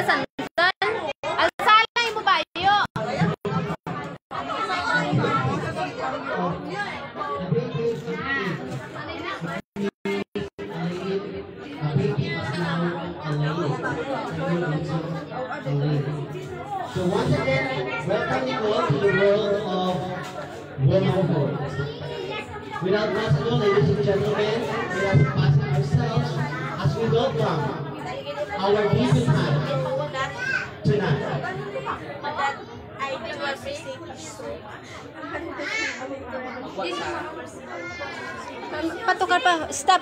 sandan. Alsala mo ba yo? So once again, welcome you all to the world of womanhood. Without much ado, ladies and gentlemen, we have passed ourselves as we welcome our debutant tonight. Patukar pa. Stop.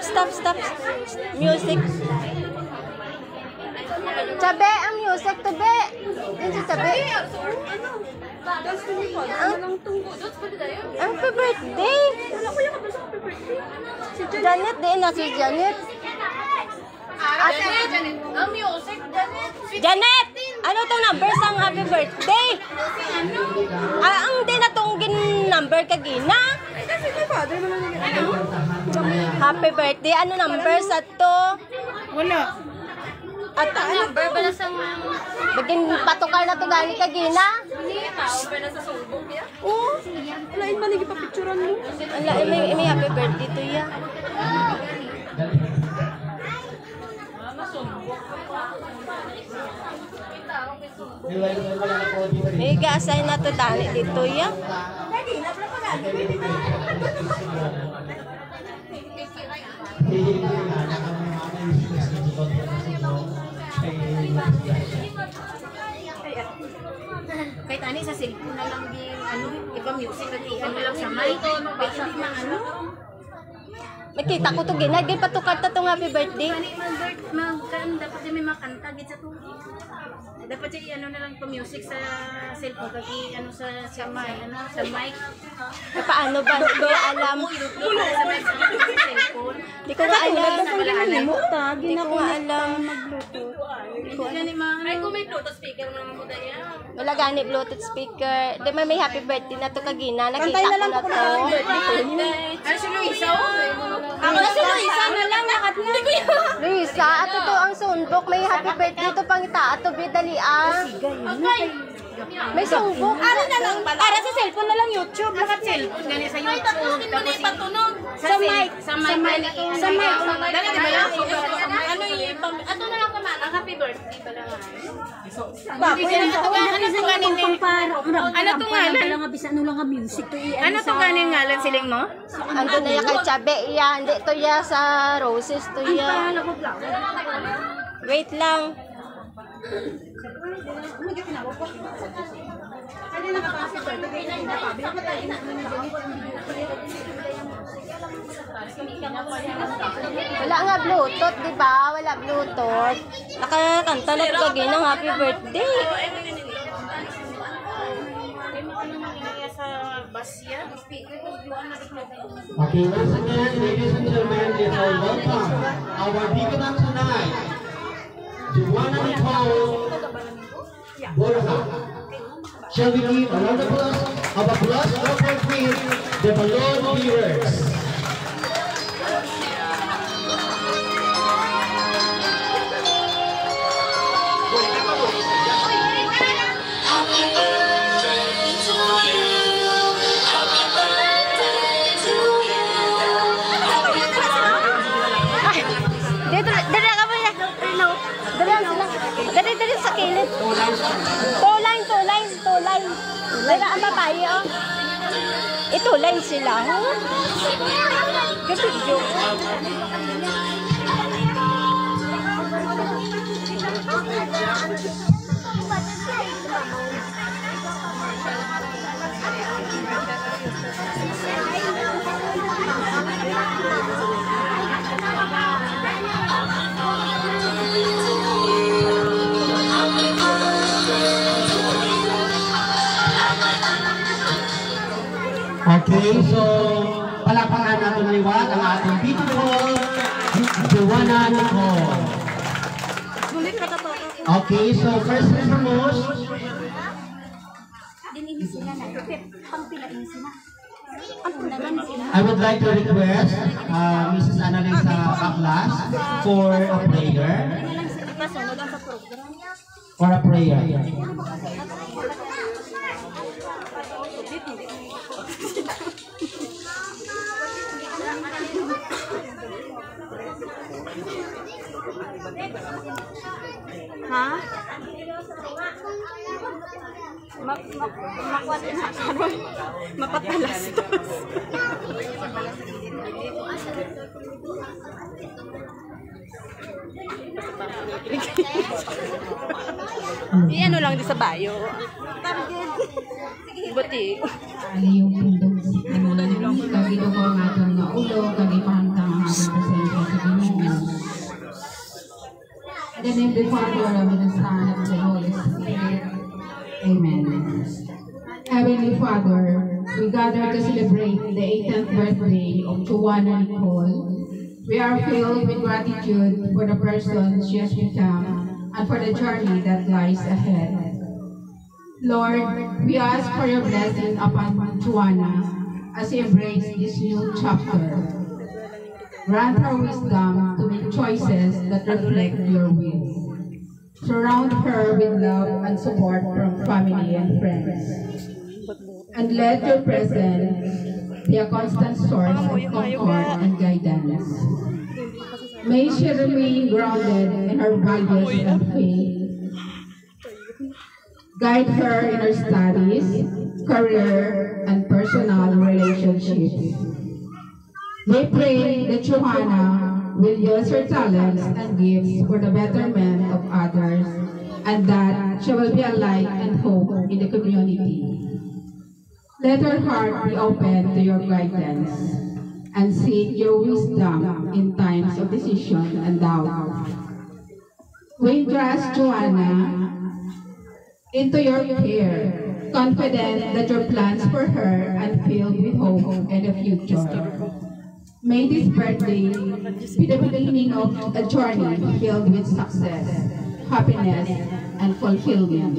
Music. Chabe, ang music to be. Din si Chabe. Ang happy birthday. Si Janet din na si Janet. Janet, ang music, Janet, ano tong number sang happy birthday? Ang din na tong number kagina. Happy birthday, ano number sa to? Wala. At ang number ba na sang bagin patukar na to gani kagina? Number na sa sulbong ya? Oo. Lain ba lagi pa-picturean mo? May happy birthday to ya. May gasay na to dali dito ya. Kahit ani sa cellphone na lang din, iba music, ano lang sa mic, basta ano. Nakita ko to ginagay patukar ta tong happy birthday. Dapat din may makanta gid sa tuwi. Dapat siya ano na lang po music sa cellphone kagi ano sa mic. Paano ba? Di alam. Sa mic sa cellphone. Di ko na alam. Di ko nga alam. Ay kung may Bluetooth speaker mo naman mo daya. Wala gani Bluetooth speaker. Di may happy birthday na to kagina. Nakita ko na to. Ay si Luisa. Ako na si Luisa na lang nakat na. Luisa, ato to ang sunbok. May happy birthday to pang ita. Ato bidali ah. May sunbok. Ano na lang pala? Para sa cellphone na lang YouTube. Nakat cellphone gani sa YouTube. Tapos ipatunog. Sa mic. Sa mic. Sa mic. Dali di ba yan? Ano yung ato na lang naman. Ang happy birthday pala nga. Ano to ganin ni? Ano to ngalan? Ano to ganin ngalan siling mo? Ando na ya kay Chabe iya. Hindi to ya sa Roses to ya. Wait lang. Wala nga Bluetooth, di ba? Wala Bluetooth. Nakakanta na kagin ng happy birthday. Okay, once again, ladies and gentlemen, let's all welcome our debutant tonight, Joanna Nicole Borja. Shall we give a round of applause for her queen, the balloon viewers. Dari sa kilid. Two lines. Dara ang babae, oh. Ito line sila, oh. Kapidyo. Okay, so palakpakan natin liwat ang ating beautiful Joanna Nicole. Okay, so first and foremost, I would like to request Mrs. Annalisa Baklas for a prayer. for a prayer. Ha? Makwat na karon. Mapatalas to. Ano lang di sa bayo. Buti. Ano yung pindog kagido ko ang atong nga ulo, kagipahantang ang atong presensya sa Ginoo. In the name of the Father, and of the Son, and of the Holy Spirit. Amen. Heavenly Father, we gather to celebrate the 18th birthday of Joanna Nicole. We are filled with gratitude for the person she has become and for the journey that lies ahead. Lord, we ask for your blessing upon Joanna as she embraces this new chapter. Grant her wisdom to make choices that reflect your will. Surround her with love and support from family and friends. And let your presence be a constant source of comfort and guidance. May she remain grounded in her values and faith. Guide her in her studies, career, and personal relationships. We pray that Joanna will use her talents and gifts for the betterment of others, and that she will be a light and hope in the community. Let her heart be open to your guidance, and seek your wisdom in times of decision and doubt. We trust Joanna into your care, confident that your plans for her are filled with hope and a future. May this birthday be the beginning of a journey filled with success, happiness, and fulfillment.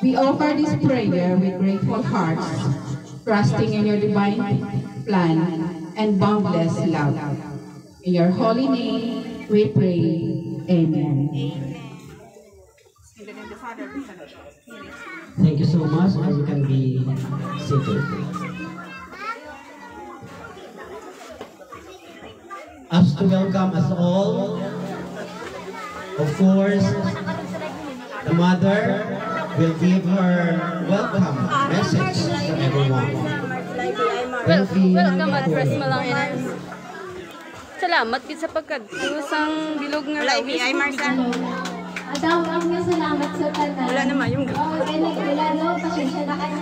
We offer this prayer with grateful hearts, trusting in your divine plan and boundless love. In your holy name, we pray. Amen. Thank you so much, and you can be seated. As to welcome us all, of course, the mother will give her welcome message to everyone. Welcome at first mo lang ina. Salamat gid sa pagkadusang bilog nga live ay Marsa. Adam, ang nga salamat sa tanan. Wala naman yung kay nagdulalo, pasensya na kayo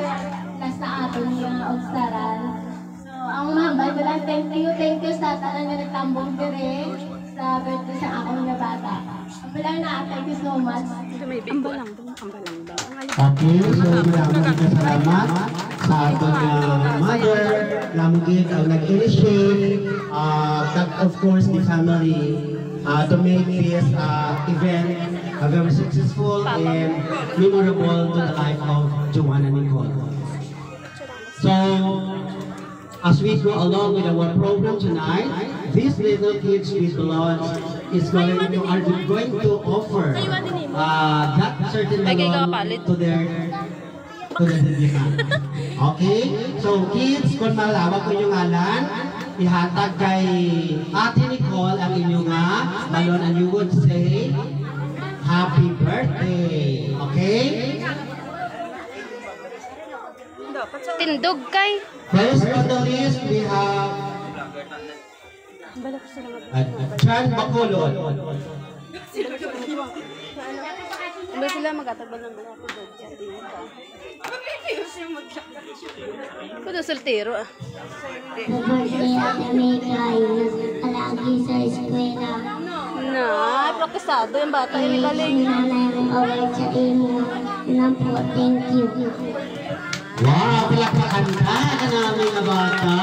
last na aton nga ogstaran. So, ang mahambal ko lang, thank you sa tanan nga nagtambong dire sa birthday sa akong nga bata. Ang bilang na, thank you so much. May bimbo lang, ambalang ba? Okay, so maraming salamat sa ating mother, lamugit ang nag-initiate, that of course the family to make this event very successful and memorable to the life of Joanna Nicole. So, as we go along with our program tonight, these little kids with balloons are going to offer that certain balloon to their demand. Okay? So, kids, kung malawag ko yung ngalan, ihatag kay Ate Nicole ang inyong balon and you would say, Happy birthday! Okay? Tindog kay. First on the list, we have John Bacolod. Hindi sila magatagbal ng mga pudod. Kudo soltero ah. Birthday Ate Mikay, palagi sa eskwela. Na, praktisado yung bata. Yung galing. Nanay mong award sa imo. Yun po, thank you. Wow, palakpakan ka namin na bata.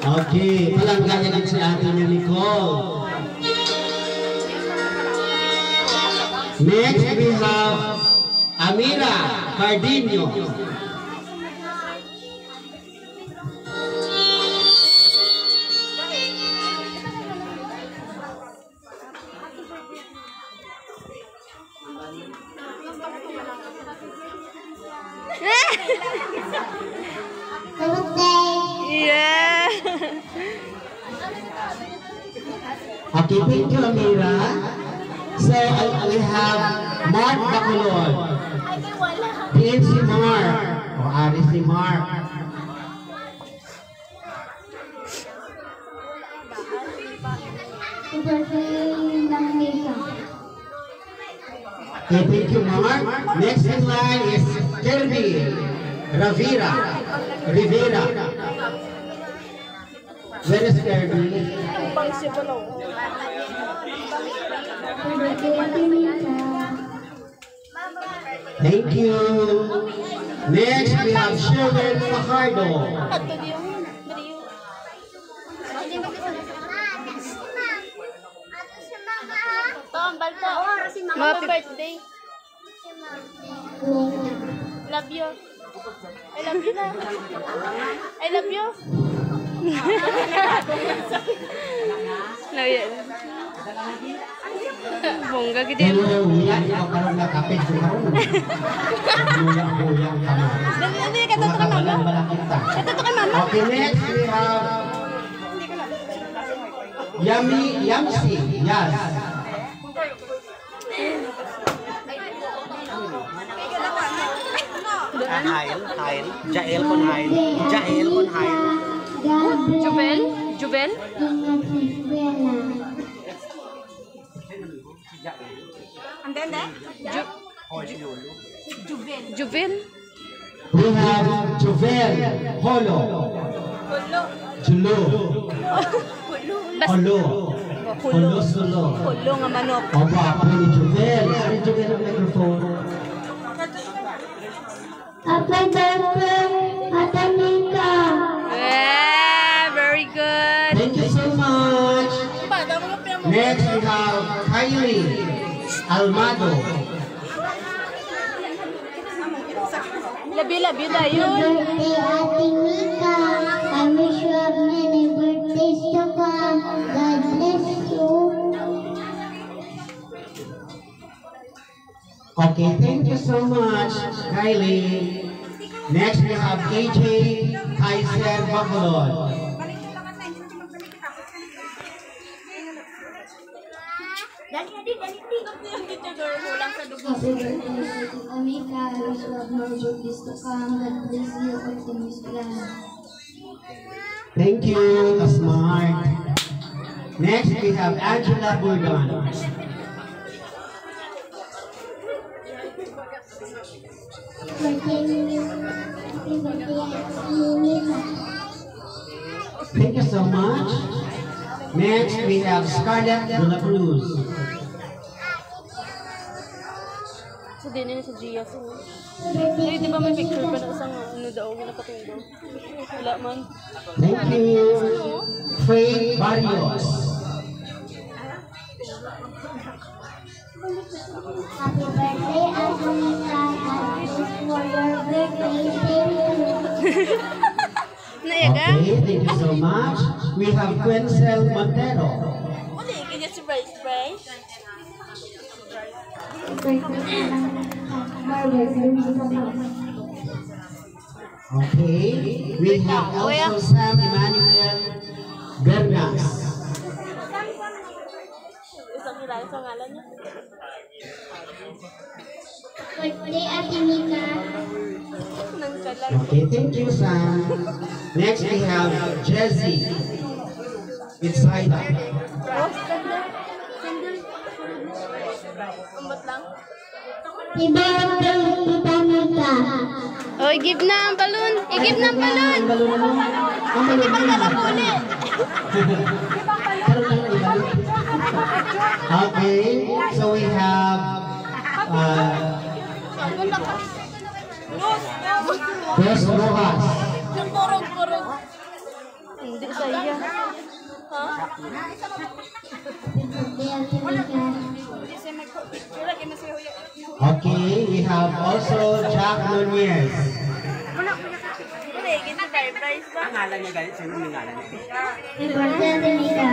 Okay, palanggan niya si Ate Nicole. Next, we have Amira Cardino. Birthday! Yeah! Okay, thank you, Amira. So, we have Mark Bacolod. Din si Mark. O, ari si Mark. Birthday ng Misa. Okay, thank you, Mark. Next in line is Kirby Rivera. Where is Kirby? Birthday Ate Misa. Thank you. Next, we have Sherwin Fajardo. Happy birthday. Love you. I love you na. I love you. No, yan. Bongga gid. Hello, uyan. Ikaw parang nakapit ko karon. Uyang ka na. Dali ka to kay mama. Ito to kay mama. Okay, next we have Yamsi. Yes. Jael pun Hail. Jubel? Jubel? Ingat si Bella. Jubel? We have Jovel Holo. Julo. Holo. Holo Sulo. Kulo nga manok. Opo, ako ni Jovel. Ari Jovel ang microphone. Happy birthday, Ate Mika. Yeah, very good. Thank you so much. Next we have Kylie Almado. Love you tayo. Birthday, Ate Mika. I wish you have many birthdays to come. God bless you. Okay, thank you so much, Kylie. Next we have KJ Kaiser Bacolod. Happy birthday, Ate Mika. I wish you have more birthdays to come. God bless you, Ate Mika. Thank you, Smart. Next we have Angela Burgan. Thank you so much. Next we have Scarlett de la Cruz. Sa din sa Gia so. Ay, di ba may picture pa na isang ano daw na patunggo? Wala man. Thank you, Faye Barrios. Happy birthday, Ate Mika. For your birthday, thank you. Nayaga? Okay, thank you so much. We have Quencel Montero. Uli, kanya si Bryce. Okay, we have also Sam Emmanuel Bernas. Isang kilala sa ngalan niya. Birthday, Ate Mika. Okay, thank you, Sam. Next we have Jessie. It's Saida. Umbot lang. Happy birthday, Tita Mika. Oh, give na ang balon. I-give na ang balon. Hindi pa ka uli. Okay, so we have Dos Rojas. Yung kurog. Hindi sa iya. Ha? Birthday, Ate Mika. Okay, we have also Jack Nunez. Uli, kanya si Bryce ba? Ngalan niya guys, sino yung ngalan niya? Happy birthday, Ate Mika.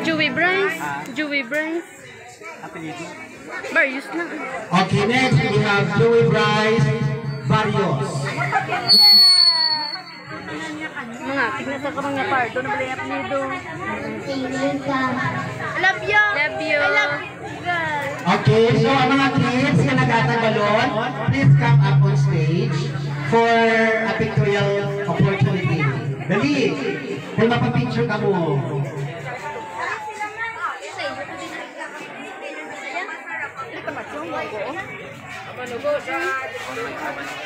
Joey Bryce. Apelido? Marius na. Okay, next we have Joey Bryce Barrios. Mga, tignan sa kamang nga parto, nabali ang apelido. Love you. Love you. I love you guys. Okay, so ang mga kids na nagtatagalon, please come up on stage for a pictorial opportunity. Dali, kung mapapicture ka mo.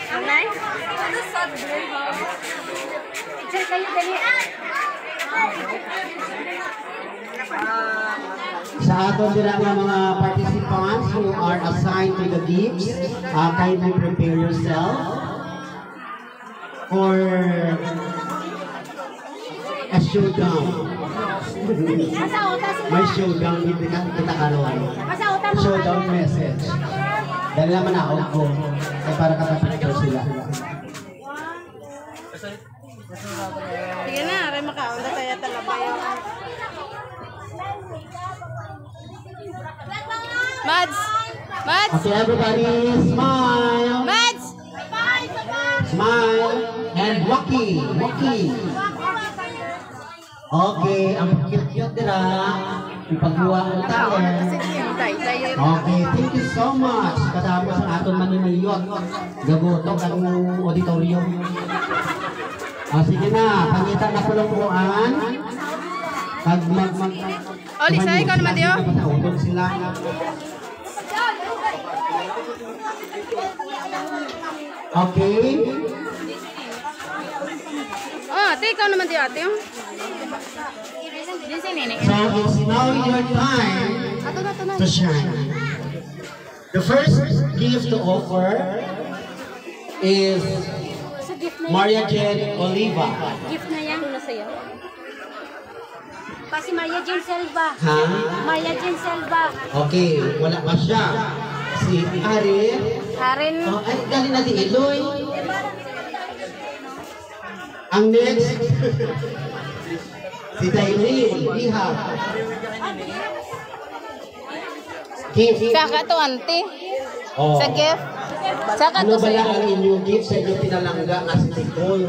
Anay? Picture kayo, dali. Sa aton din ang mga participants who are assigned to the gifts, kindly prepare yourself for a showdown. May showdown dito kita karon. Showdown message. Dahil naman ako ko, ay para kapapicture sila. Sige na, aray makaunda tayo talaga yung... Mads! Mads! Okay, everybody, smile! Mads! Smile! And walkie! Walkie! Okay, ang cute-cute nila. Ipagluwa ang tayo. Okay, thank you so much. Katapos ang aton maninayot. Gabutok ang auditorium. Sige na, pangita na pulong-puan. Pag Oh, Lisa, ikaw naman, Dio. Utol sila. Okay. Oh, ate, ikaw naman, Dio, ate. Din si Nene. So it's now your time to shine. The first gift to offer is Maria Jane Oliva. Gift na yan. Ito sa'yo. Pa si Maria Jane Selva. Ha? Maria Jane Selva. Okay, wala pa siya. Si Arin. Karen. Oh, ay, galing na di Eloy. Ang next, si Dailin Bihab. Gift. Saka to, ante. Oh. Sa gift. Saka Ano to ba sa lang ang inyong gift sa inyong pinalangga nga si Nicole?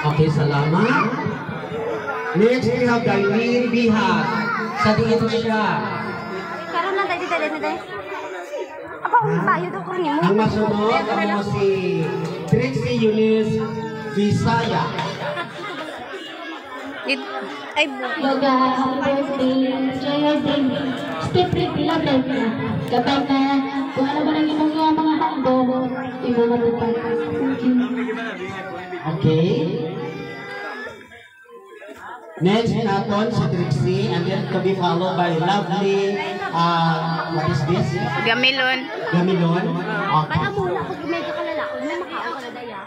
Okay, salamat. Next, we have Dailin Bihab. Sa dito siya. Karon na tayo dali na tayo. Apa tayo daw ko nimo. Ang masunod, ano si Trixie Eunice Visaya. Ay, Yoga, happy birthday. Enjoy your day. Stay pretty lang tayo. Kapag na, kung ano ba nang imong mga handog, imo matupad. Thank you. Okay. Next naton si Trixie, and then to be followed by lovely, what is this? gamilon. Gamilon. Kaya Okay. muna ako medyo kalalaki, may makaon ka na daya.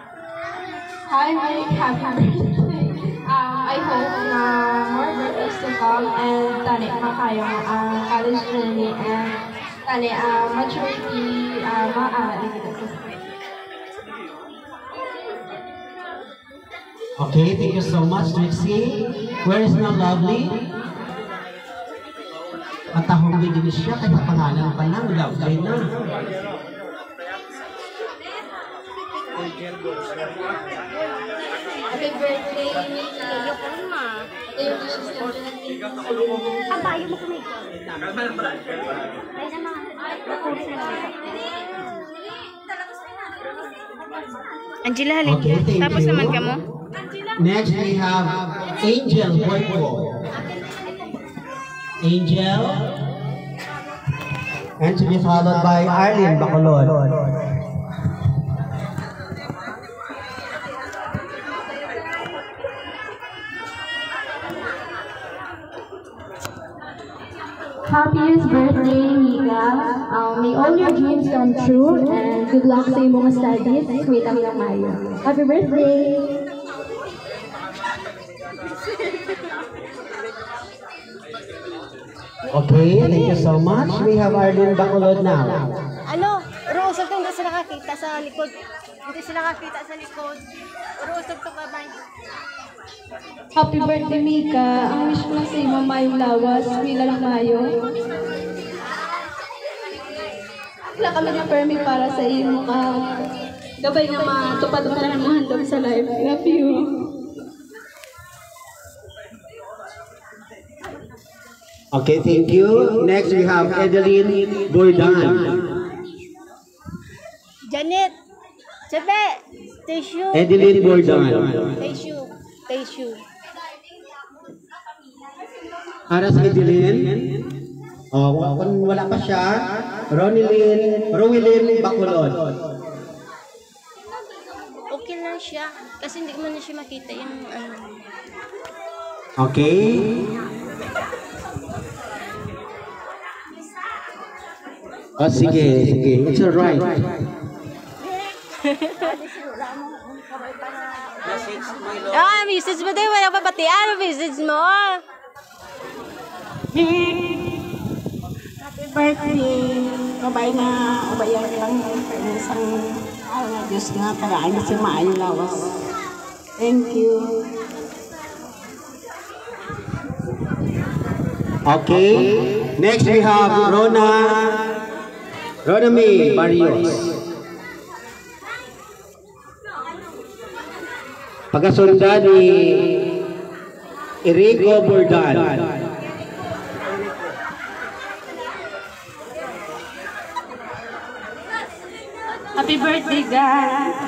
Hi, Mary, happy birthday. I hope na more birthdays to come and tani makayong college journey and tani maturity maaari kita sa Okay, thank you so much, Trixie. Where is now lovely? Patahong din siya, kaya pangalan pa lang, lovely na. Happy birthday, Mika. Ito yung wishes ko. Ang bayo mo kumiko. Ay na mga. Nakuri na lang. Angela, halika. Okay, thank Tapos you. naman ka mo. Next, we have Angel Boyko. Angel. And to be followed by Arlene Bacolod. Happiest birthday, Mika. May all your dreams come true and good luck sa iyong mga studies. Wait lang lang mayo. Happy birthday! Okay, thank you so much. We have Arlene Bacolod now. Ano? Rose, ito hindi sila nakita sa likod. Hindi sila nakita sa likod. Pero usog to kamay. Happy birthday, Mika. Ang wish ko lang sa iyo, mayong lawas. Pila lang mayo. Wala kami na permi para sa iyo. Gabay nga matupad mo na ng handog sa live. Love you. Okay, thank you. Next, we have Edeline Bordan. Janet. Sabi. Tissue. Edeline Bordan. Tissue. Tissue. Para sa Edeline. Oh, kung wala pa siya, Rowilyn Bacolod. Okay lang siya. Kasi hindi mo na siya makita yung ano. Okay. Oh, sige. It's alright. Message mo tayo. Wala pa pati. Message mo. Happy birthday! Kabay nga, ubayan lang isang Diyos nga, pag-aayos yung maayong lawas. Thank you. Okay. Next, we have Rona May Barrios. Pagkasundan ni Erico Bordan. Happy birthday, guys!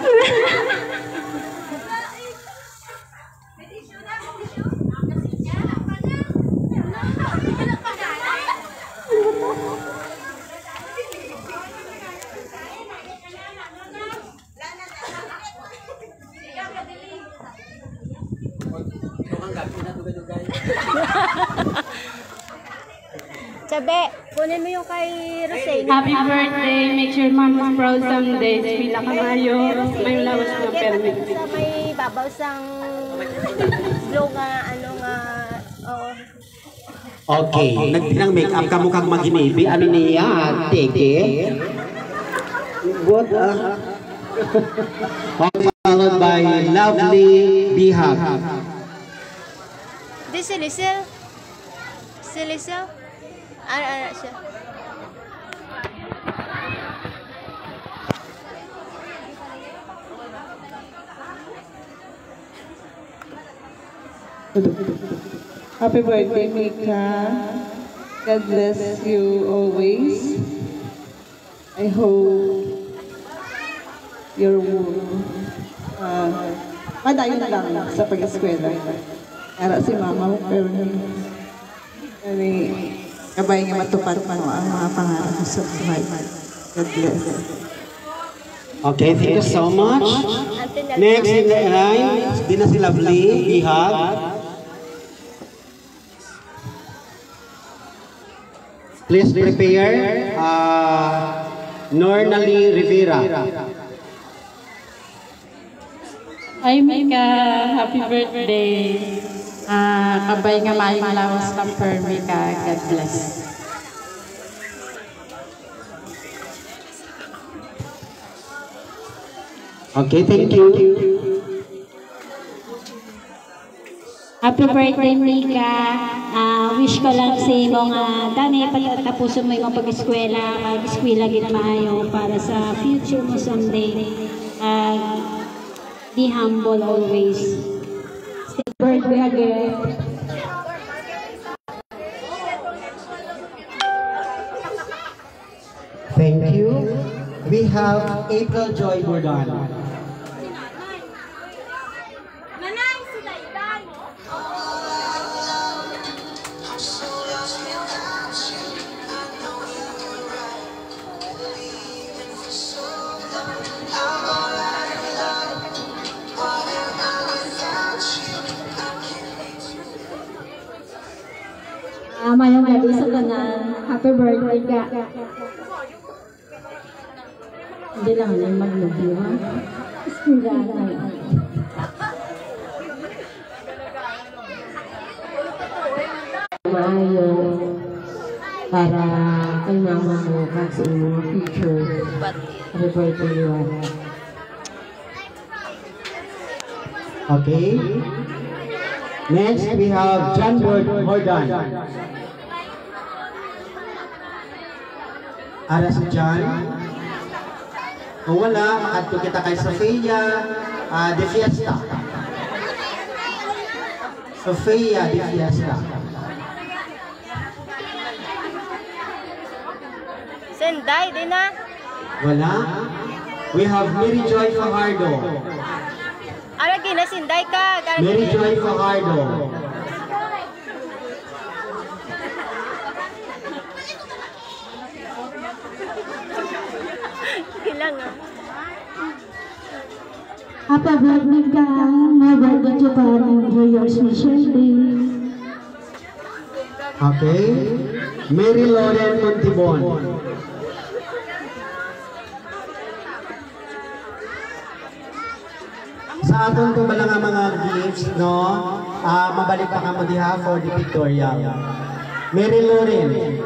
Sabi, kunin mo yung kay Rosane. Happy birthday! Make sure mama's proud someday. Pila ka mayo. May lawas na permit. Sa may babaw sang glow nga, ano nga, oo. Okay. Nagtinang make-up ka mukhang maginibi. Ano niya? Teke? What? Followed by Lovely Bihag. Di si Lisel? Si Lisel? Ano siya? Happy birthday, Mika. God bless you always. I hope your padayon lang sa pag-eskwela. Para si mama, pero kabay nga matupad mo ang mga pangarap mo sa buhay. God bless. Okay, thank you so much. Next in the line, di na si Lovely Bihag. Please prepare Nornali Rivera. Hi, Mika. Happy birthday. Kabay nga mayong lawas ng permi ka. God bless. Okay, thank you. Happy birthday, Mika. Wish ko lang sa imo nga dami pagtapuson mo yung pag-eskwela, mag-eskwela gid maayo para sa future mo someday. Be humble always. Happy birthday again. Thank you. We have April Joy Bordan. Nanay, sila ilan. Mayong gabi sa tanan. Happy birthday ka. Hindi lang na mag-love ha. Eskwela na lang. Maayo para ay mama mo at sa mga future. Happy birthday, Joanna. Okay. Next, we have John Jordan. Ara si John. Kung wala, makadto kita kay Sofia de Fiesta. Sofia de Fiesta. Senday, din na. Wala. We have Mary Joy Fajardo. Aragi na Senday ka. Mary Joy Fajardo. Kailangan. Happy birthday ka, birthday to parang yours Michelle. Okay. Mary Lauren Montibon. Sa aton ko ba lang ang mga gifts, no? Mabalik pa ka mo diha for the pictorial. Mary Lauren.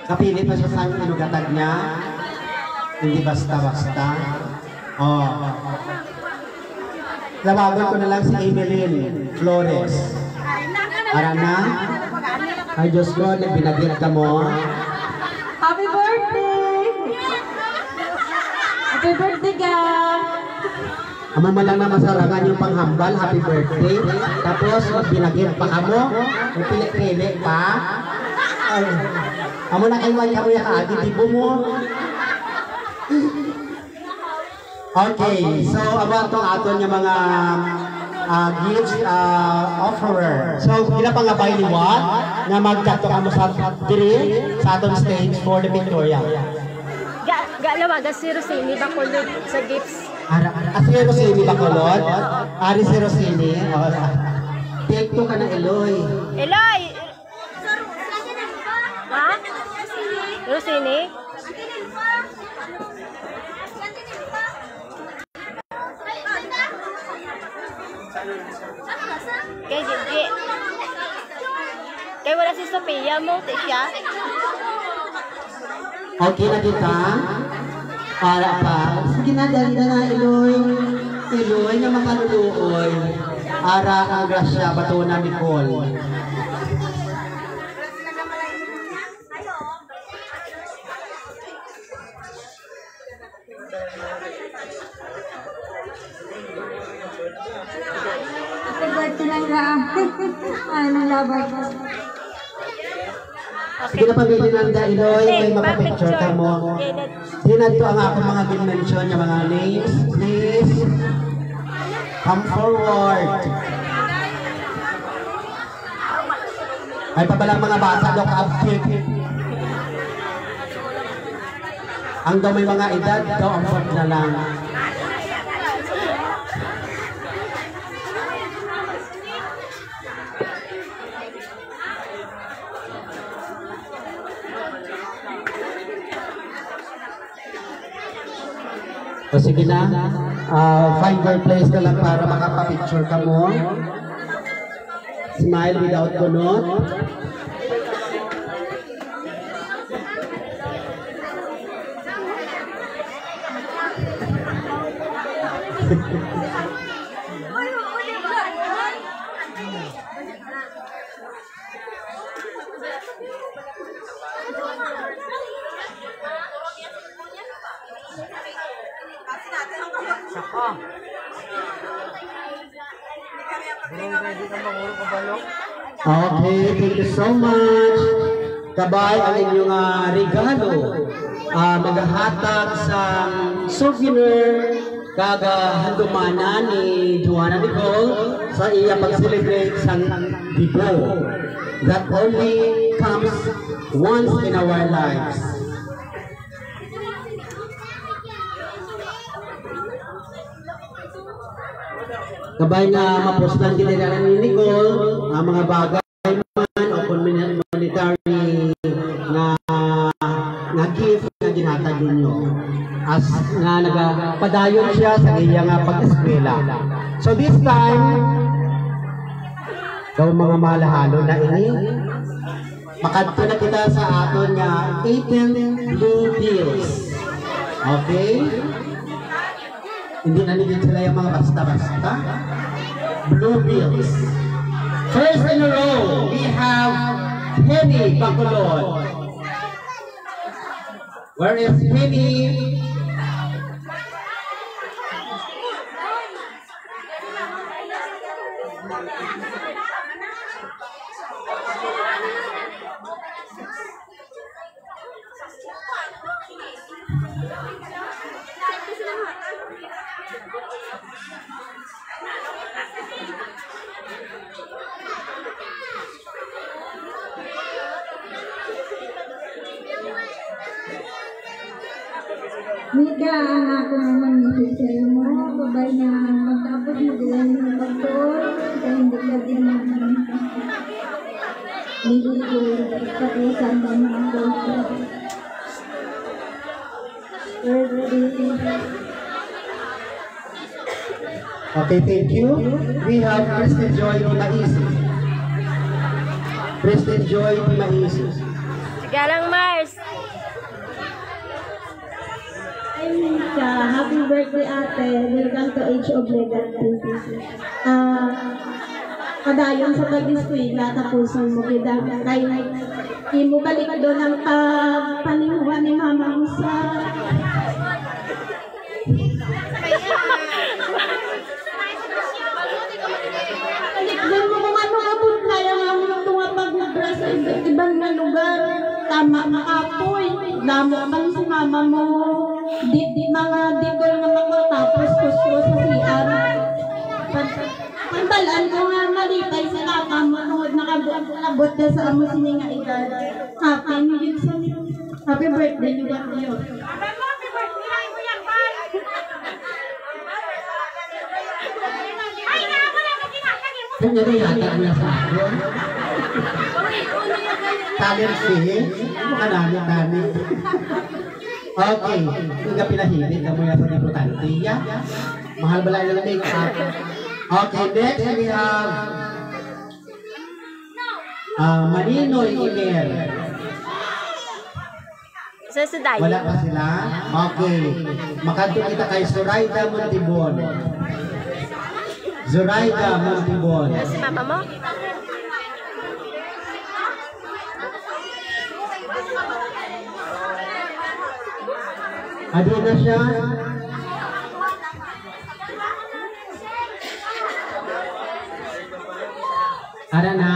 Kapili pa siya sa inugatag niya. Hindi basta-basta. Oh. Lawagan ko na lang si Emeline Flores. Para na? Ay Diyos ko, binagyan ka mo. Happy birthday! Happy birthday ka! Amo man lang na masarangan yung panghambal, happy birthday. Tapos, binagyan pa ka mo. Pili-pili pa. Ay, amo na kayo kamo yung kaagin, tibo mo. Okay, so about itong aton yung mga gifts offerer. So, gila pa nga ba liwat na magkato ka mo sa diri sa aton stage for the pictorial. Galawaga si Rosini Bacolod sa gifts. Si Rosini Bacolod? Ari si Rosini? Take two ka na Eloy. Eloy! Ha? Rosini? Kay Gigi. Kay wala si Sophia mo, siya. Okay na kita? Para pa. Sige na, dali na Eloy. Eloy na makaluluoy. Ara ang grasya, Batuna Nicole. Happy birthday lang ka. Ay, nalaban ko. Sige na pamili ng Eloy, may mapapicture ka mo. Hinanto ang ako mga dimension, yung mga names. Please, come forward. Ay pabalang mga bata, Dok Abkik. Ang daw may mga edad, daw ang pag na lang. O sige na, find your place na lang para makapapicture ka mo. Smile without gunot. Okay, thank you so much. Kabay ang inyong regalo. Maghahatag sa souvenir kagahandumanan ni Joanna Nicole sa iya pag-celebrate sa Dibo that only comes once in our lives. Kabay na mapostan kinilala ni Nicole ang mga bagay man o monetary na gift na ginhatag ninyo as nga nagapadayon siya sa iyang pag-eskwela. So this time daw mga malahalo na ini makadto na kita sa aton nga 18 blue bills. Okay? Hindi na nila sila yung mga basta-basta. Blue bills. First in a row, we have Penny Bacolod. Where is Penny? Mika, anak ko naman sa'yo mo. Babay na magtapos mo din ng doktor. Kaya hindi ka din hindi ko katusan ng mga doktor. Okay, thank you. We have Kristen Joy Timaisi. Kristen Joy Timaisi. Sige lang, Mars. Happy birthday, ate. Welcome to Age of Legacy. Padayon sa pag-eskwela, tapusan mo kita. Kaya mo balik doon ang panimuha ni mama mo sa... Balik doon mo kung ano abot na yung mga pag-ubra sa ibang na lugar. Tama, makapoy. Damo man si mama mo. Di mga dito nga makatapos kusko sa CR. Pantalaan ko nga malitay sa nakamanuod nakabot na sa amo sini nga edad. Happy New Year sa niyo. Happy birthday niyo ba niyo? Happy birthday mo yan, Pan. Ay, nga ako lang kinakagin mo. Kanya na yata niya sa akin. Talent fee? Mukha namin talent. Okay, hindi pinahilit ka mo yan sa importante. Mahal ba lang yung make-up? Okay, next we have Maninoy Iner. Sa Dayo. Wala pa sila? Okay. Makanto kita kay Zoraida Montibon. Zoraida Montibon. Si mama mo? Ado na siya. Ara na.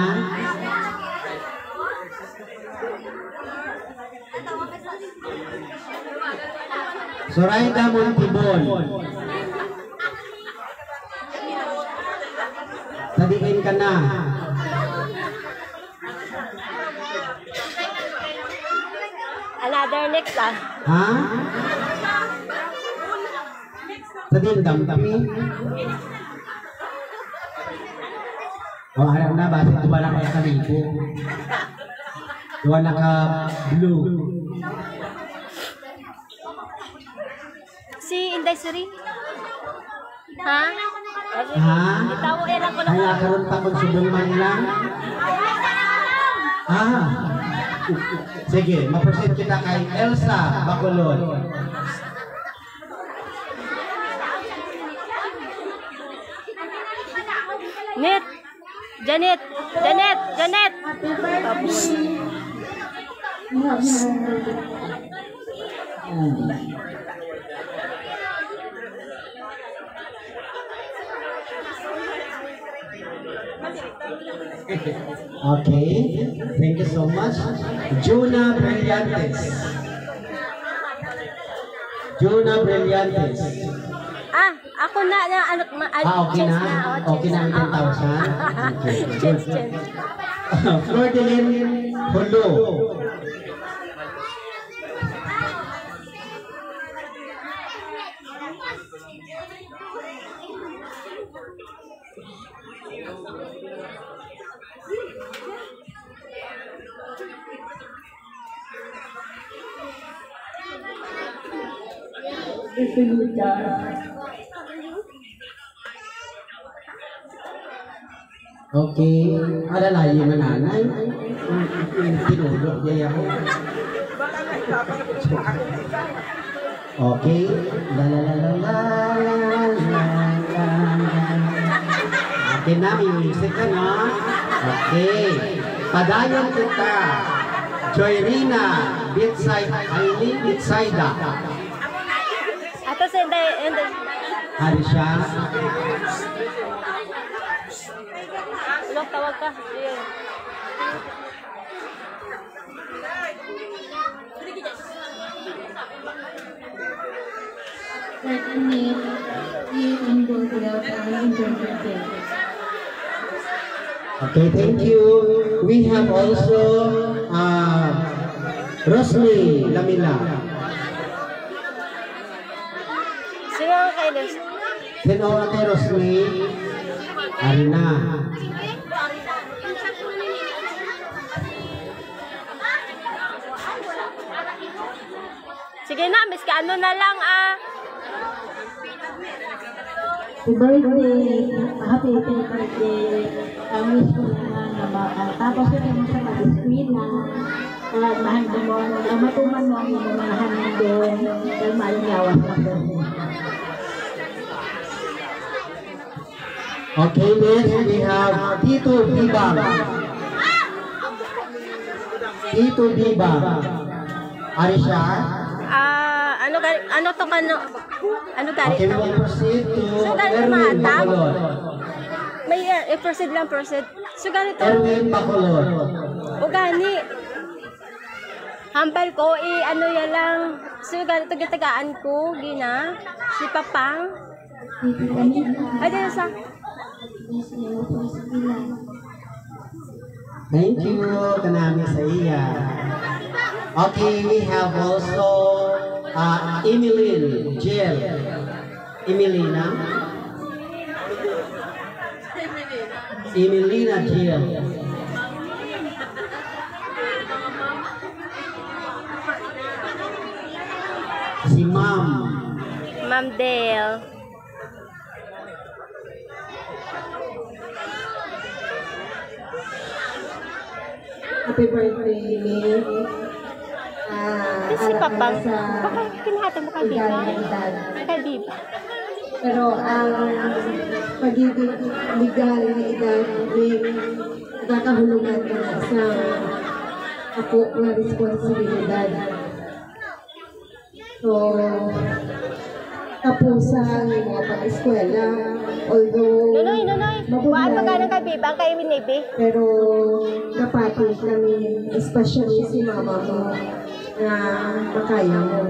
Zoraida Montibon. Sabihin ka na. Another next ah. Ha? Sabihin dami. O harap na, basta diba na kaya kalipo. Diba na ka blue. Si Inday Suri? Ha? Ha? Itawo lang ko na. Kaya karoon pa kung subulman lang. Ah. Sige, maproceed kita kay Elsa Bacolod. Net. Janet. Janet. Janet. Okay, thank you so much. Juna Brillantes. Juna Brillantes. Ah, ako na ano Okay na? Okay na ang 10,000? Okay, good. Flordeline Holo. Okay. Alalayo na nanay. Tinulog niya ako. Okay. La la la la la la la la. Okay na, music ka na. Okay. Padayon kita. Joyrina, Bitside, Aileen Bitsaida. Ato sa Hari siya. Ulok, tawag ka. Ayun. Certainly, you can go to the interpreter. Okay, thank you. We have also Rosly Lamila. Sino ang kailis? Sino ang kay Rosly? Arina. Sige na, miss ka ano na lang Happy birthday! Happy birthday! Wish ko na tapos ito mo sa mag-screen na mahal mo, matuman mo ang mamamahan mo doon dahil malingawas mo doon. Okay, next we have Tito Bibang. Tito Bibang. Ari siya? ano to ano galit Okay, we to? will proceed to So, ganito Erwin mga tag? Bacolod. May proceed lang, proceed. So, ganito. Erwin Bacolod. O gani. Hambal ko, ano yan lang. So, ganito gitagaan ko, gina. Si Papang. Ay, dito sa. Thank you, kanami sa iya. Okay, we have also Emeline Jill. Emelina Jill. Si Ma'am Dale. Happy birthday, Nick. Si Papang. Baka kinahatan mo kay Biba. Pero ang pagiging legal na edad ay nakakahulugan na sa ako na responsibilidad. So, kapusan ng mga pag-eskwela, although Nonoy. Waan mo ka ng kay Biba, kay Winibi. pero napati kami, especially si mama mo, na makaya mo.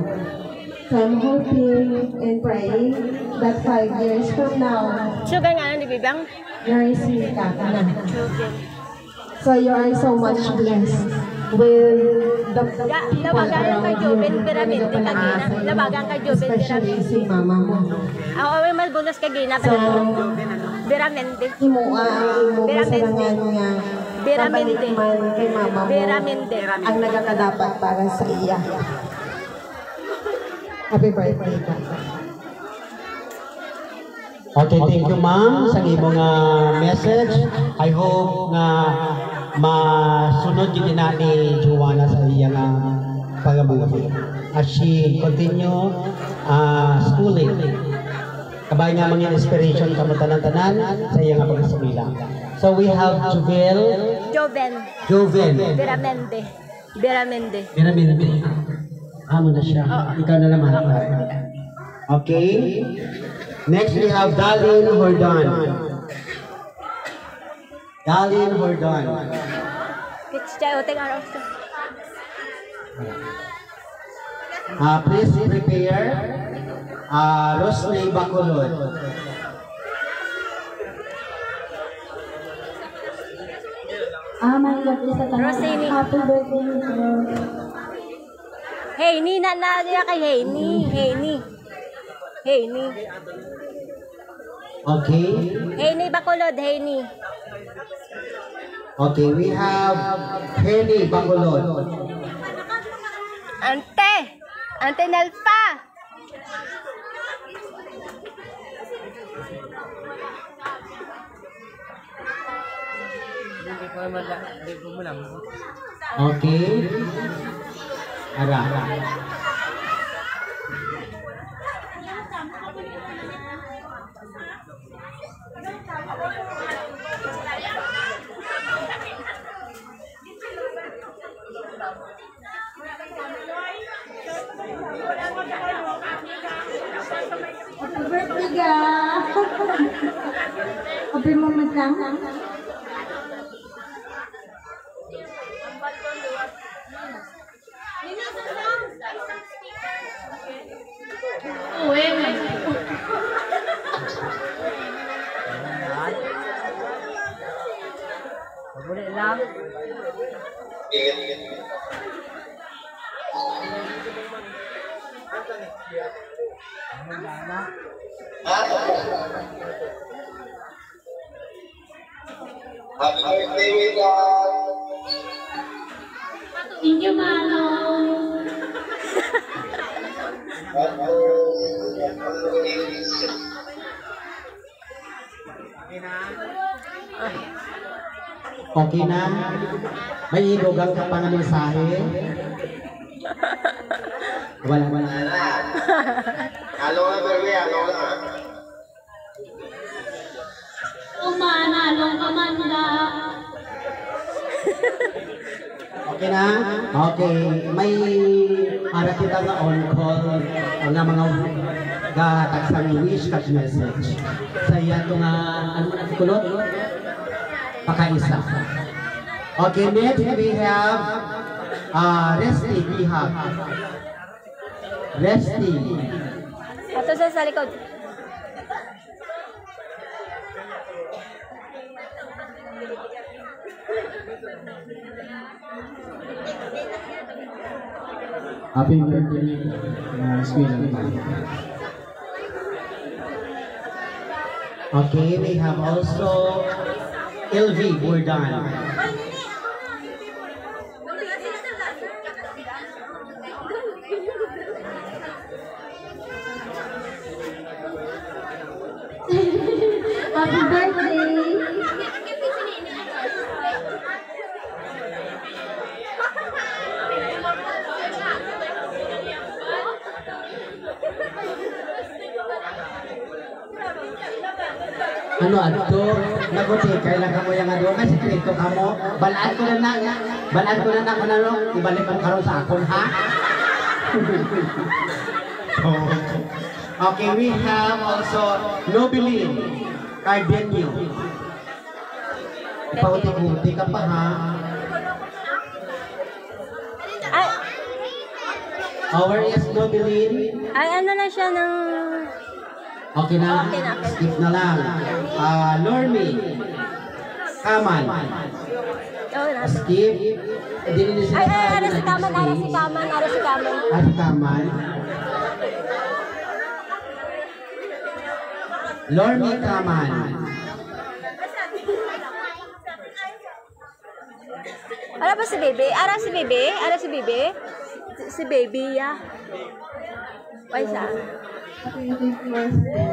So I'm hoping and praying that 5 years from now, Sugar nga ni Bibang. nursing ka na. So you are so much blessed with the people Labagan kay around Joven, you. piramid din kagina. Labagan kay Joven, Especially piramid. si mama mo. Ako ay mas bonus kagina, So, Biramende. himua ang imo kasalangan nga Biramende. pabalik man kay mama mo Biramende. ang nagakadapat para sa iya. Happy birthday ka. Okay, thank you ma'am sa imong message. I hope nga masunod yun na ni Joanna sa iyang pagabuti. As she continue schooling. Kabay nga mga inspiration kamo tanan-tanan sa iyang pag-eskwela. So we have Joven. Biramende. Amo na siya. Ikaw na naman. Okay. Next we have Darlene Hordon. Please prepare Rosney Bacolod. My love is at Rosini. happy birthday. Hey, ni na niya kay Hey ni. Okay. Hey ni Bacolod, hey ni. Okay, we have Henny Bacolod. Ante Nelpa. Okay. Ara. Happy birthday, ga! Happy moment lang. Uwi. Boleh lang. Happy birthday, God. Thank you, Mano. Okay na? May igogang ka pang mensahe? Wala. Halo na, baby. Halo na. Umanalong Amanda. Okay na? Okay. May ara kita nga on call nga mga tagsang wish kag message. Sa iya to nga ano man ang kulot? Pakaisa. Okay, next we have Resty Bihag. Resty. Ito sa likod. Happy birthday, Sweet. Okay, we have also LV Burdan. Happy birthday! Ano adto? Naguti kailan ka mo yang ado kasi sekreto ka mo. Balaan ko na kanano ibalik mo karon sa akon ha. Okay, we have also Nobilin Cardenio. Ipauti-uti ka pa ha. Ay, Our is Nobilin. ay ano na siya ng... Okay na? Okay na. Skip na lang. Normy. Kaman. Oh, na. Skip. Hindi nila sila. Ay, ara si Kaman. Si Kaman. Normy Kaman. Ara ba si Bebe? Si Baby, ya. Ay, saan? Happy birthday!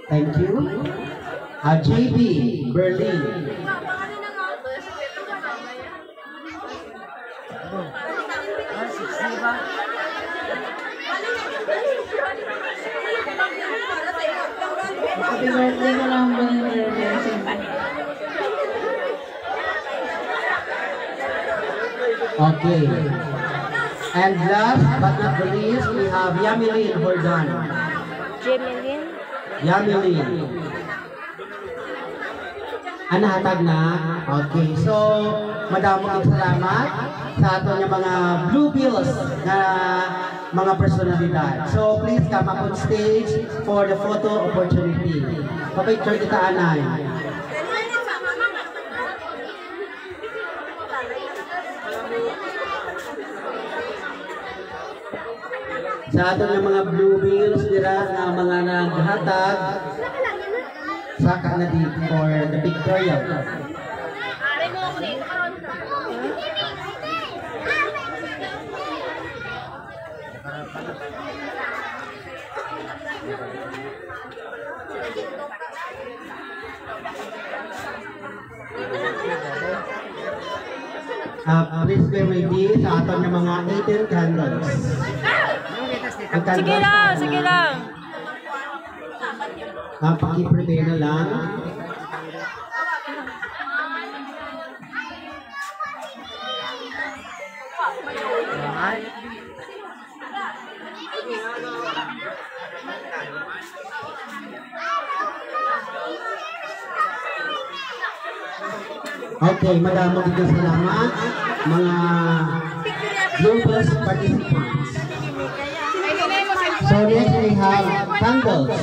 Thank you. JB, Berlin. Happy birthday ko lang ba yung Okay. And last but not the least, we have Yamilin Hordan. Jemelin. Yamilin. Anahatag na. Okay. So, madamo kong salamat sa ato niya mga Blue Bills na mga personalidad. So, please come up on stage for the photo opportunity. Papicture kita, Anay. Sa ato ng mga Blue Bills dira nga mga naghatag saka na dito for the pictorial. Please be ready sa aton ng mga 18 candles. Sige lang, sige lang. Paki-prepare na lang. Okay, madamang salamat mga Globus participants. So next we have candles.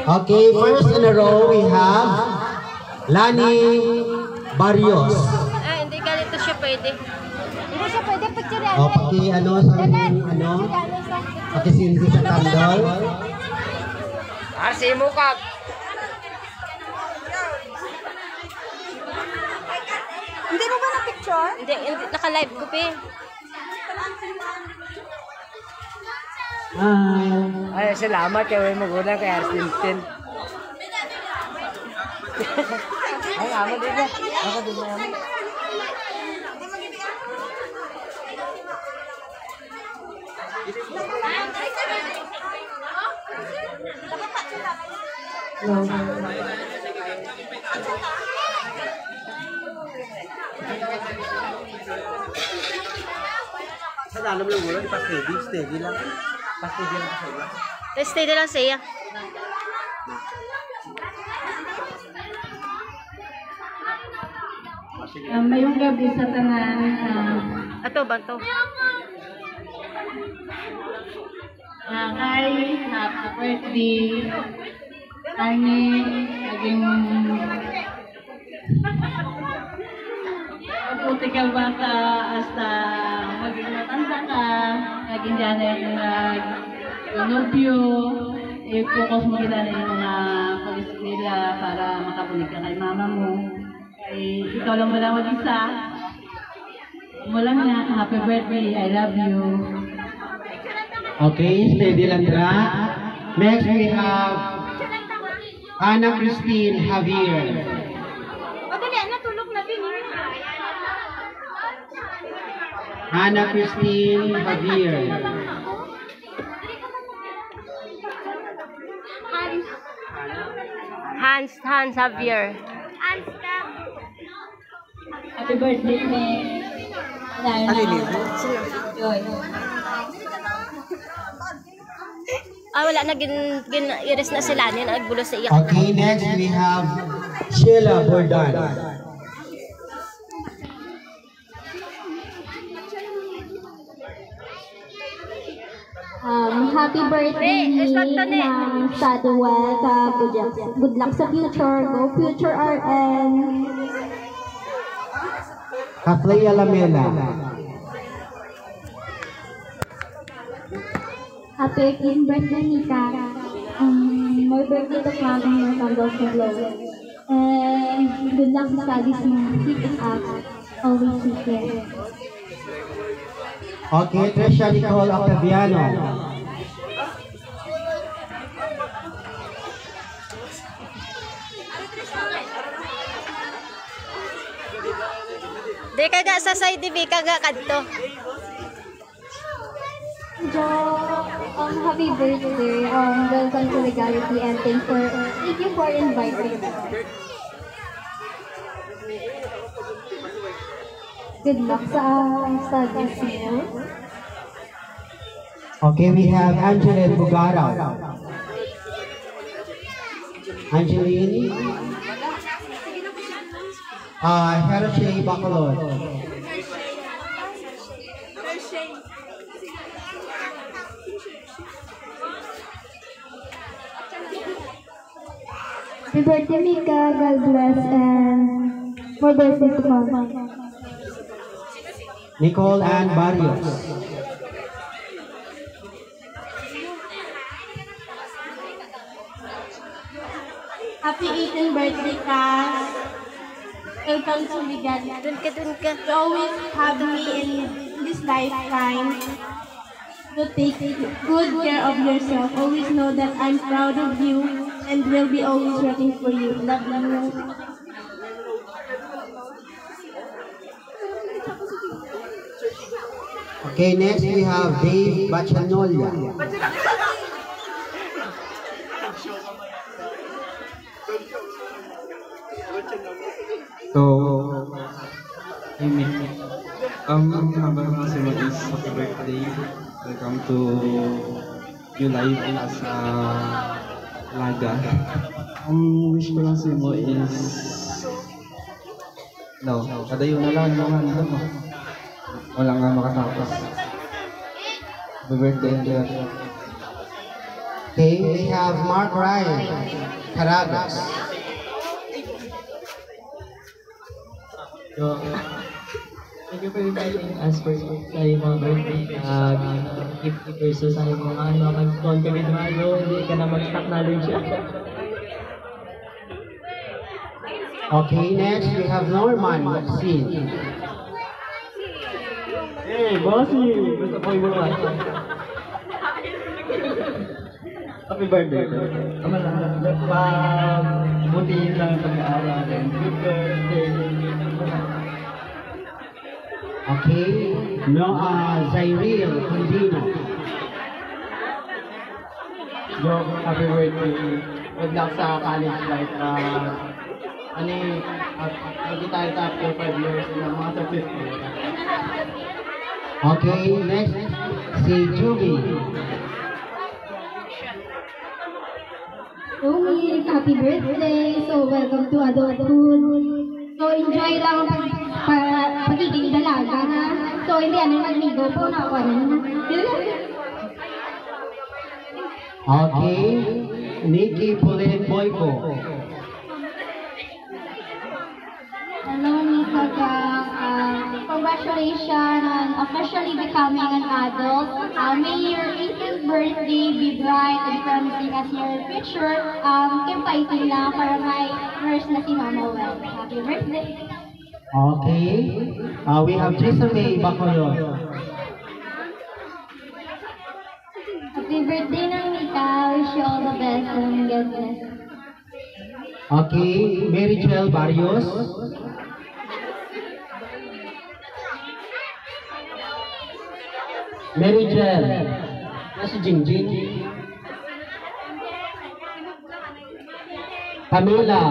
Okay, first in a row we have Lani Barrios. Hindi ganito siya pwede. Hindi siya pwede picture yan. Paki paki-sinti sa candle. Arsi mo kag. Hindi mo ba na-picture? Hindi, naka-live ko pa. Ay, salamat kay mo guna kay Arsintin. Ay, amo din ba? Ako din na. Sa dalam lang wala, pas steady lang. Pas steady lang sa iya. Steady lang siya. Mayong gabi sa tanan. Ato ba to? Kay, happy birthday. Kani, naging puti ka bata hasta maging matanda ka. Naging dyan nag-nobyo. I-focus mo kita na yung mga pag-isip nila para makapunig ka kay mama mo. Ay, ikaw lang wala mag-isa. Mula na, happy birthday, I love you. Okay, steady lang dra. Next we have Ana Christine Javier. Madali, natulog na din. Ana Christine Javier. Hans Javier. Happy birthday, me. Joy. Wala na iris na sila niya, nagbulo sa iya. Okay, next we have Sheila Bordan. Happy birthday ng Saduel. Good luck sa future. Go future RN. Kathleya Lamela. Happy birthday, Nika. More birthday to come and more candles to blow. And good luck sa studies mo. Keep it up. Always take care. Okay, Trisha Nicole Octaviano. Di kaga sa side di kaga kadto. Happy birthday. Welcome to Legality and thank you for inviting us. Good luck sa studies mo. Okay, we have Angeline Bugara. Angeline. Hershey Bacolod. Happy birthday, Mika. God bless and more birthday to come. Nicole Ann Barrios. Happy 18th birthday, Cass. Welcome to Legality. Dun ka. You always have me in this lifetime. to take good care of yourself. Always know that I'm proud of you and will be always rooting for you. Love you. Okay, next we have Dave Bachanolia. So, Amen. Habang kasi is happy birthday. Welcome to your life as a laga. Ang wish ko lang sa mo is padayo na lang yung ano mo. Wala nga makatapos. Happy birthday, Andrea. Okay, we have Mark Ryan, Caragas. So, thank you for inviting us for sa iyong mga birthday. Gift versus sa iyong mga mag-con kami dumalo, hindi ka na mag-stock knowledge. Okay, next we have Norman Maxine. Hey, bossy! Gusto ko yung mga. Happy birthday. Butihin lang ang pag-aaral. Good birthday. Okay, Zairil Condino. Yo, happy birthday. Good luck sa college life. Hindi tayo top 5 years na mga sa 50. Okay, next si Juby. Yumi, happy birthday! So, welcome to adulthood. So, enjoy lang ang pagiging dalaga, ha? So, hindi ano magnigo po na ako, Okay, Nikki Pauline Boyko. Hello, Nika. Congratulations on officially becoming an adult. May your 18th birthday be bright and promising as your future. Keep fighting lang para may nurse na si Mama Well. Happy birthday! Okay, we have Jisame Bacolod. Happy birthday ng Nika. Wish you all the best and God bless. Okay, Mary Joel Barrios. Mary Joel. Si Jingjing. Pamela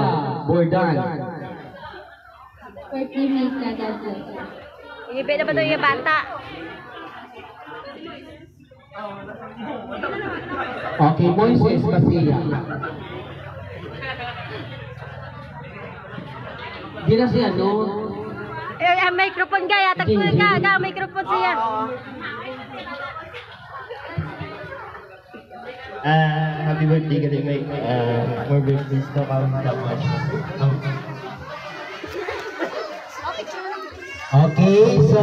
Bordan. Birthday Nika, God bless. Ibe na ba ito yung bata? Okay, Moises Basila. Di na siya, no? Ang microphone ka, yatag mo ka, microphone siya. Happy birthday ka din, Mike. More birthdays to come. Okay, so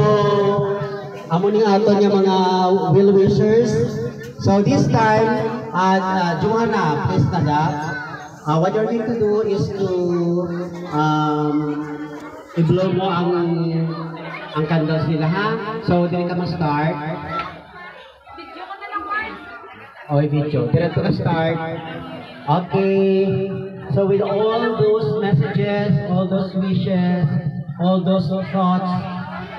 amo ning aton nga mga well wishers. So this time, Joanna, please stand up. What you're going to do is to i-blow mo ang candles nila, ha? So dili ka ma-start. Video. Diretso ka start. Okay. So with all those messages, all those wishes, all those thoughts,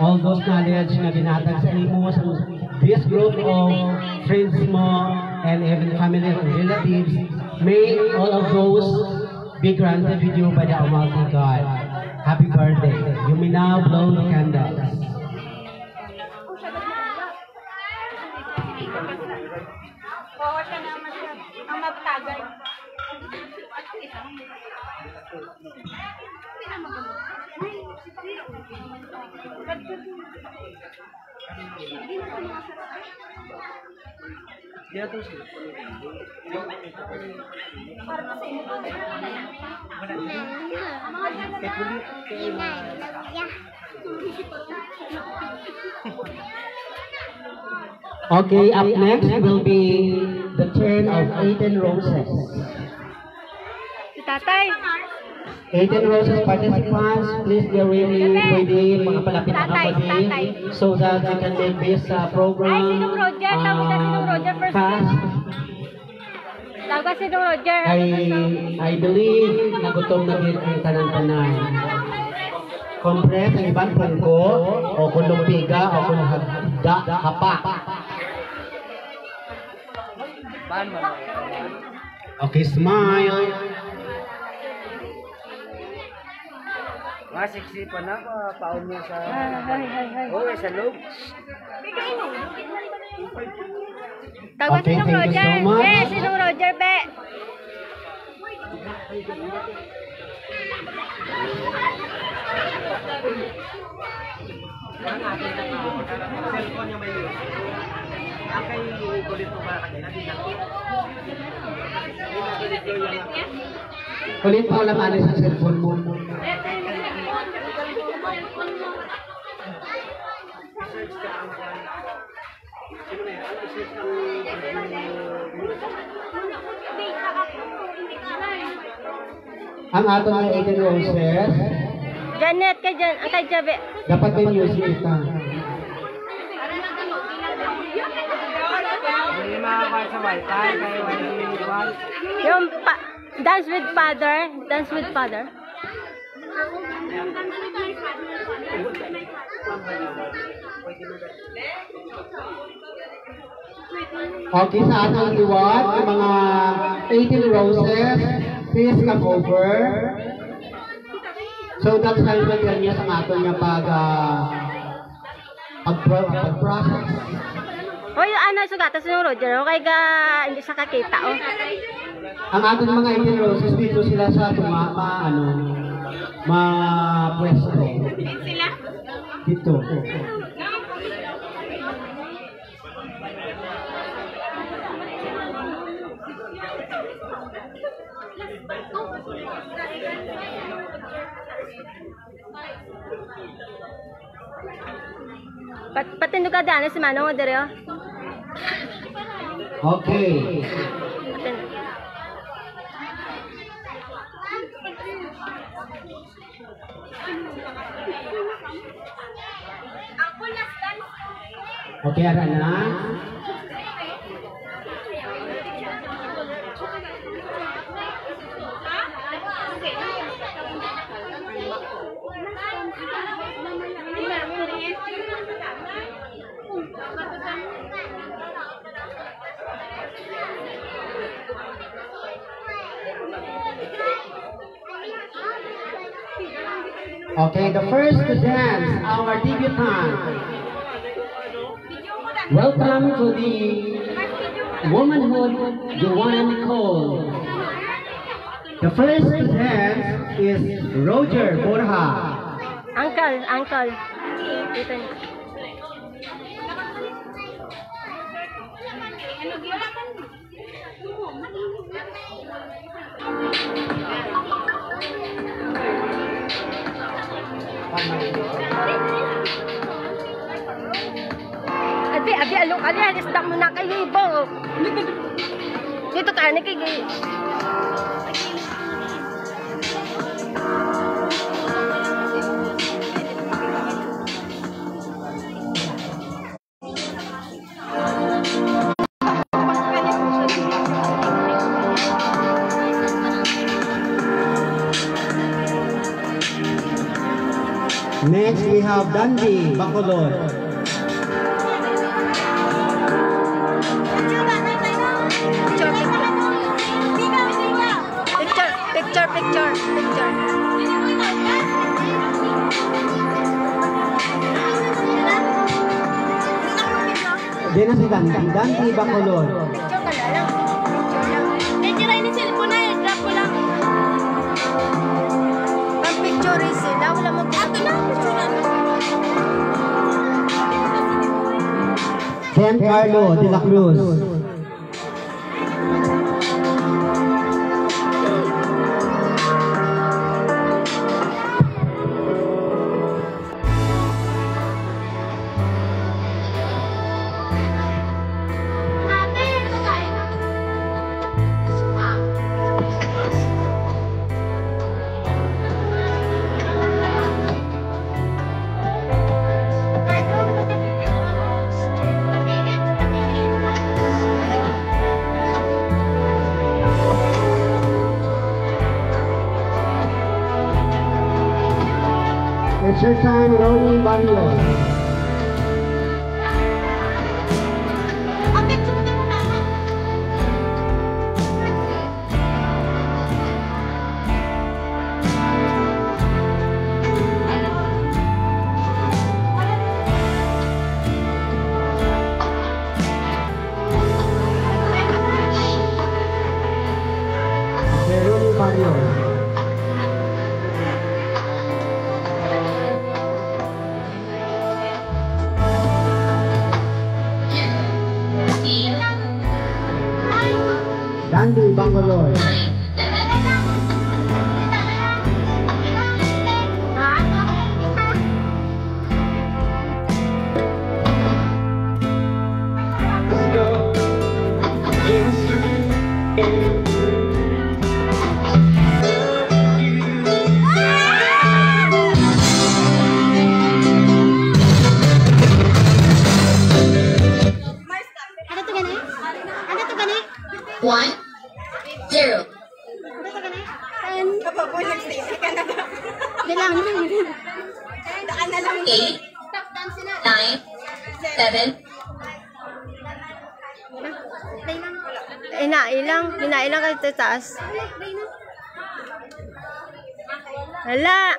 all those knowledge na binatag sa imo sa this group of friends mo and even family and relatives, may all of those be granted with you by the Almighty God. Happy birthday. You may now blow the candles. Ang magtagay. Okay, up next will be the turn of Aiden Roses. Si tatay. 18 Roses participants, please get really ready, mga palapit na kapatid, so that we can make this program fast. Tawag si Roger. I believe na gutom na din ang tanan-tanan. Compress ang ibang pungko, o kung lumpiga, o kung hapa. Okay, smile. Masiksi pa na ko, paon mo sa... Oo, sa loob. Tawag si Roger. Yes, si Roger, be. Kulit mo lang ano sa cellphone mo. Ang ato ng 18 Roses. Janet, kay Jabe. Dapat may music ita. Yung Dance with Father. Dance with Father. Okay, sa atong liwat, yung mga 18 Roses, please come over. So that's how we can use ang ato niya pag-process. Hoy, ano sugata si Roger, okay ga hindi sa kakita oh. Ang ating mga 18 Roses dito sila sa pwesto. Dito. Patindog ka daan si Manong Odere oh. Okay. Okay, ara na. Okay, the first to dance, our debutant. Welcome to the Womanhood, Joanna Nicole. The first to dance is Roger Borja. Uncle. Dito niya. Abi alok ali alis dak mo na kayo ibong. Dito ka ni kay. Next we have Dandy Bacolod. Picture. Di na si Dandy Bacolod. Picture ka na lang. Picture lang. Ini cellphone na drop ko lang. Pang picture sila, wala mo ato na picture na. Giancarlo de la Cruz. Answer time, Ronnie Barrios. Dandy Bangaloy. One, zero. Eight, nine, seven. Inailang kayo sa taas. Hala!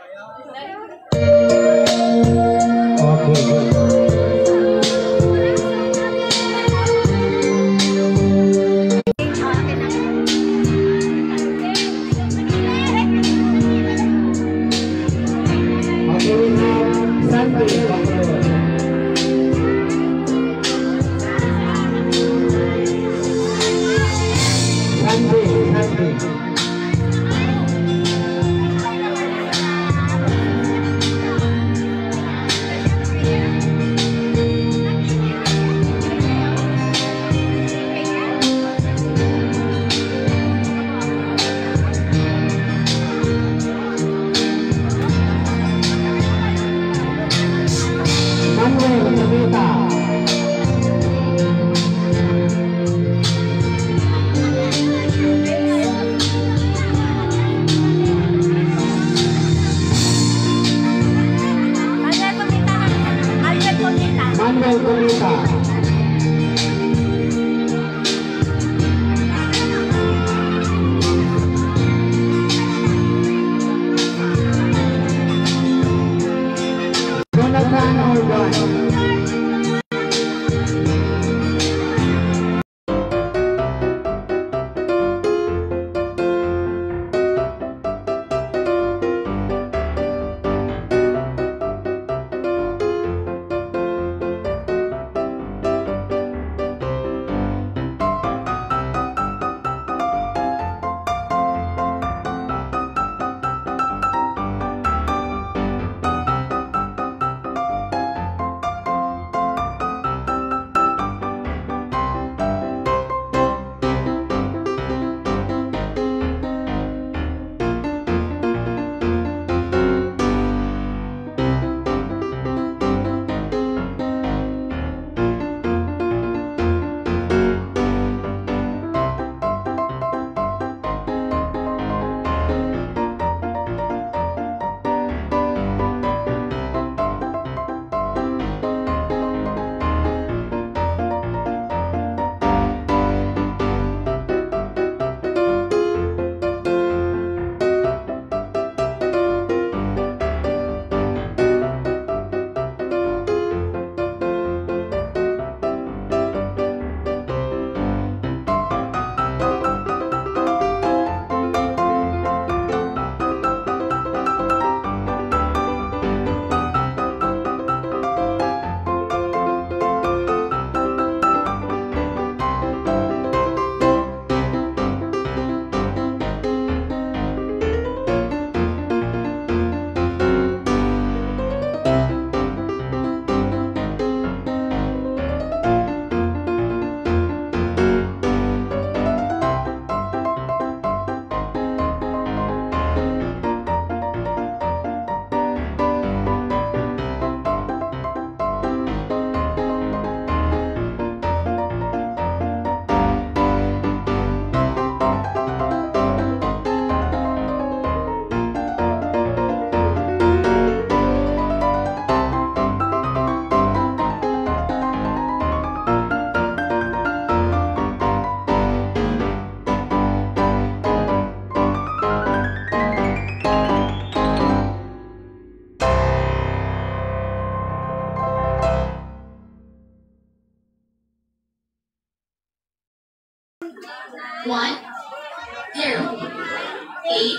8,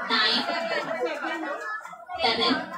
9, 7.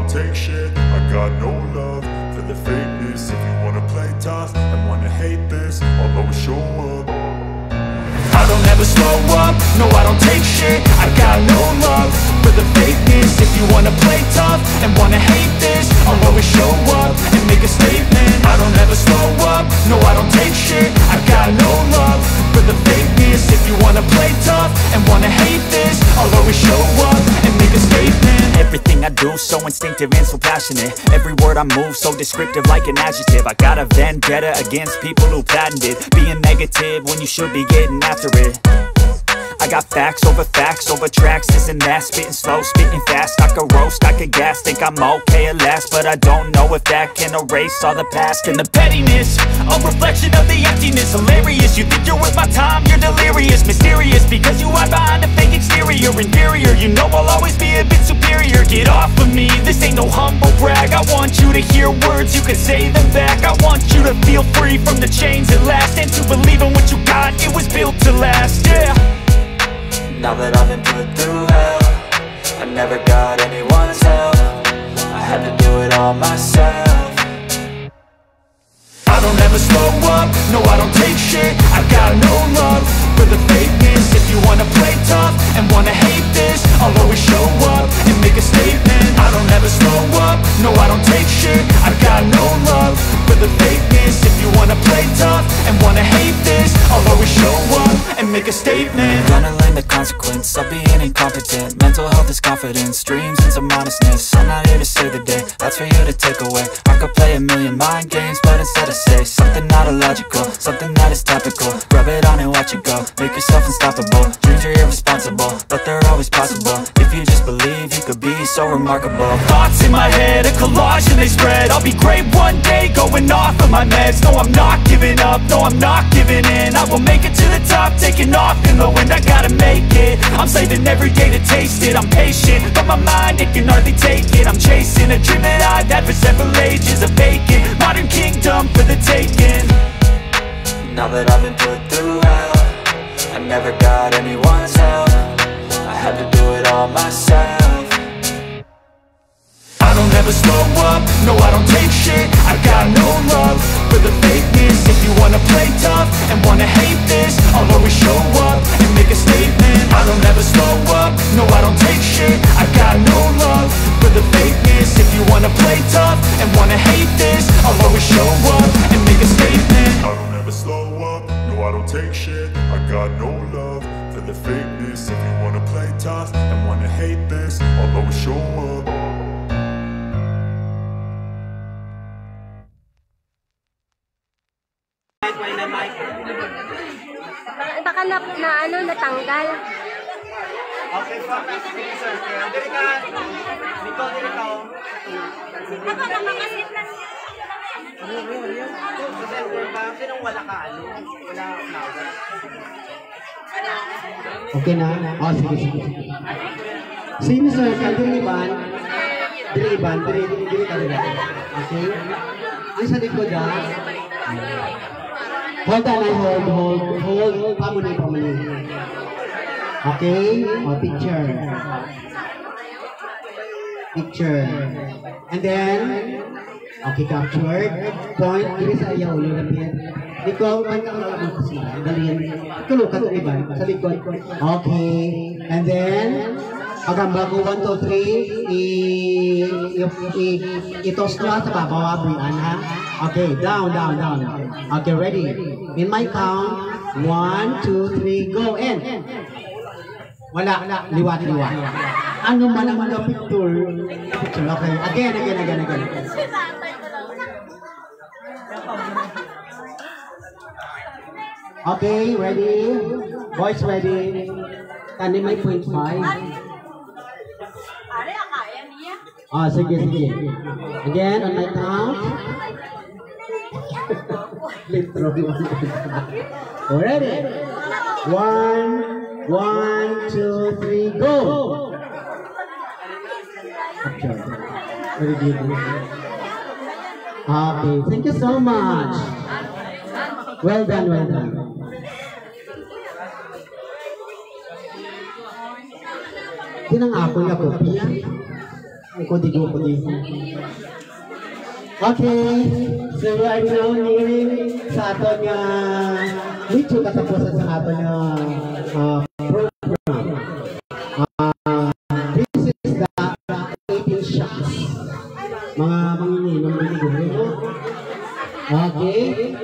Take shit, I got no love for the fakeness. If you wanna play tough and wanna hate this, I'll always show up. I don't ever slow up, no I don't take shit. I got no love for the fakeness. If you wanna play tough and wanna hate this, I'll always show up and make a statement. I don't ever slow up, no I don't take shit. I got no love for the fakeness. If you wanna play tough and wanna hate this, I'll always show up and make a statement. Everything I do so instinctive and so passionate. Every word I move so descriptive like an adjective. I got a vendetta against people who patented being negative when you should be getting after it. I got facts over tracks, this and that. Spitting slow, spitting fast, I could roast, I could gas. Think I'm okay at last, but I don't know if that can erase all the past. And the pettiness, a reflection of the emptiness. Hilarious, you think you're worth my time, you're delirious. Mysterious, because you hide behind a fake exterior. Inferior, you know I'll always be a bit superior. Get off of me, this ain't no humble brag. I want you to hear words, you can say them back. I want you to feel free from the chains at last, and to believe in what you got, it was built to last, yeah. Now that I've been put through hell, I never got anyone's help. I had to do it all myself. I don't ever slow up, no I don't take shit. I got no love for the fakeness. If you wanna play tough and wanna hate this, I'll always show up and make a statement. I don't ever slow up, no I don't take shit. I got no love for the fakeness. If you wanna play tough and wanna hate this, I'll always show up and make a statement. Gonna learn the consequence of being incompetent. Mental health is confidence, dreams and some honestness. I'm not here to save the day, that's for you to take away. I could play a million mind games, but instead I say something not illogical, something that is topical. Rub it on and watch it go, make yourself unstoppable. Dreams are irresponsible, but they're always possible. If you just believe, you could be so remarkable. Thoughts in my head, a collage and they spread. I'll be great one day, going off of my meds. No, I'm not giving up, no, I'm not giving in. I will make it to the top, taking off in the wind. I gotta make it, I'm saving every day to taste it. I'm patient, but my mind, it can hardly take it. I'm chasing a dream that I've had for several ages. A vacant, modern kingdom for the taking. Now that I've been put through hell, I never got anyone's help. I had to do it all myself. I don't ever slow up, no I don't take shit. I got no love for the fakeness. If you wanna play tough and wanna hate this, I'll always show up and make a statement. I don't ever slow up, no I don't take shit. I got no love for the fakeness. If you wanna play tough and wanna hate this, I'll always show up and make a statement. I don't ever slow up, no I don't take shit. I got no love for the fakeness. If you wanna play tough and wanna hate this, I'll always show up. Baka natanggal. Okay, sige sir. Dili ka. Ikaw, dili ka. Ako naman kasi plus. Sa center ba? Sinong wala ka ano? Wala flower. Okay na? Oh, sige, sige. Sino sir? Dili Iban? Dili Iban? Dili ka nila. Okay? Ang sa likod ah. Hold on, hold. Pamuni. Okay? Oh, picture. And then, okay, captured. Point, dili sa ayaw, lapit. Ikaw, pantang lalabot sila. Dalhin. Tulog ka ito, Iban, sa likod. Okay. And then, agamba ko 1, 2, 3. Itos na sa babaw, Brian, ha? Okay, down. Okay, ready? In my count, 1, 2, 3, go, and. Wala, liwat. Ano man ang mga picture? Okay, again. Okay, ready? Boys, ready? Tani may 0.5. Ah, sige. Again, on my count. Ready? 1, 2, 3, go! Very good. Okay, thank you so much. Well done. Tinang ako yung kopi. Ang kodigo. Okay, so we are now nearing sa aton nga medyo katapusan sa aton nga program. This is the 18 shots. Mga manginginom ng ligo. Okay.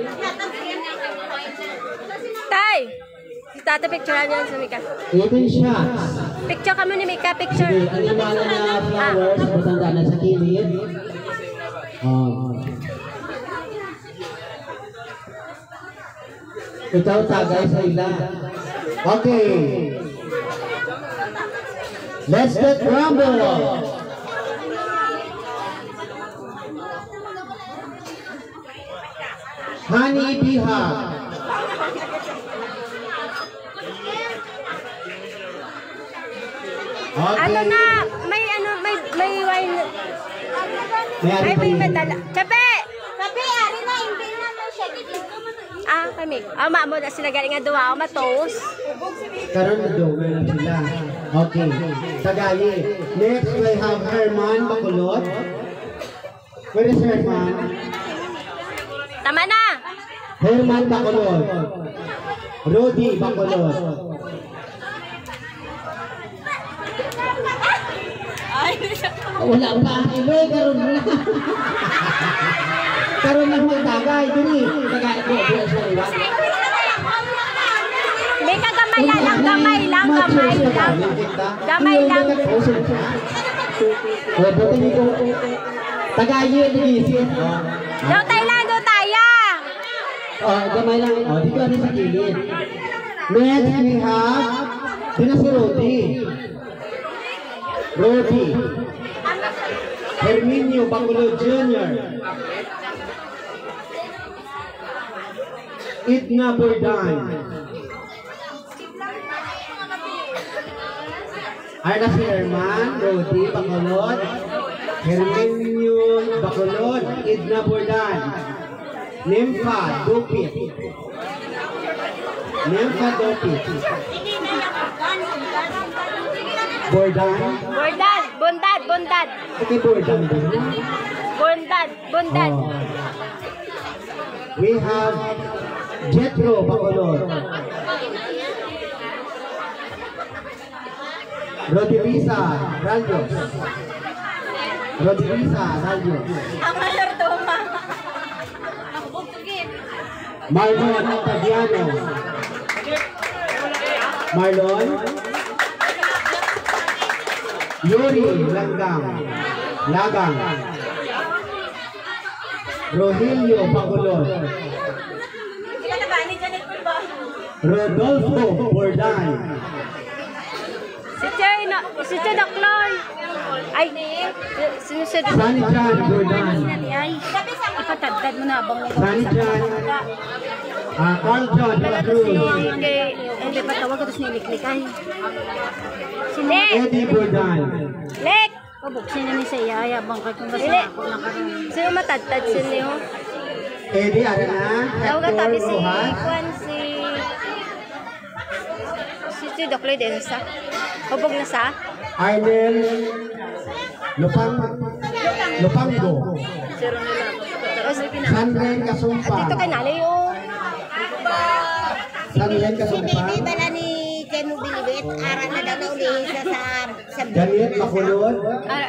Tay! Si Tata picturean niya sa Mika. 18 shots. Picture ka mo ni Mika, picture. Sige, ang iwanan na flowers, matanda na sa kilid. Ikaw tagay sa ilan. Okay. Let's get rumble. Honey Bihag. Okay. Ano na, may wine. May medala. Chape, ari na, hindi na siya. Kami. Mamo na sila galing nga duwa, matos. Karon na daw, meron sila. Okay. Tagali. Next, we have Herman Bacolod. Where is Herman? Tama na. Herman Bacolod. Rudy Bacolod. Wala pa. Iba, karon na. Karon na magtagay. Dili. Tagay ko. May kagamay lang. Gamay lang. Buti ko. Tagayo. Digisip. Daw tayo. Gamay lang. Dito ano sa kilid. Next, we have sino si Rudy. Herminio Bacolod Jr. Edna Bordan. Arna si Herman, Rudy Bacolod, Herminio Bacolod, Edna Bordan. Nympha Dopit. Bondad. Okay, Bordan. Bondad. We have Jetro Bacolod. Rodrigueza Radios. Ang mayortoma. Marlon Octaviano. Yuri Lagang. Rogelio Bacolod. Rodolfo Bordan. Si Che Docloy. Ay, sinusunod. Sunny Chan, Jordan. Ay, ipatagdad mo na abang Sunny Chan. Carl John, De La Cruz. Hindi pa tawag ko, tapos niliklik ay. Eddie Jordan. Lek! Pabuksin na ni Saya, yabang ka kung basta ako nakaroon. Sino matagtad siya niyo? Eddie, ano na? Tawag ka tabi si Rojas. Juan, si Docloy din sa. Hubog na sa? Arnel Lupango. Sanren Kasumpa. Dito kay Nalay yung... Sanren Kasumpa. Bala ni Kenu Bilibet, ara na daw ulit sa Janet Makulod.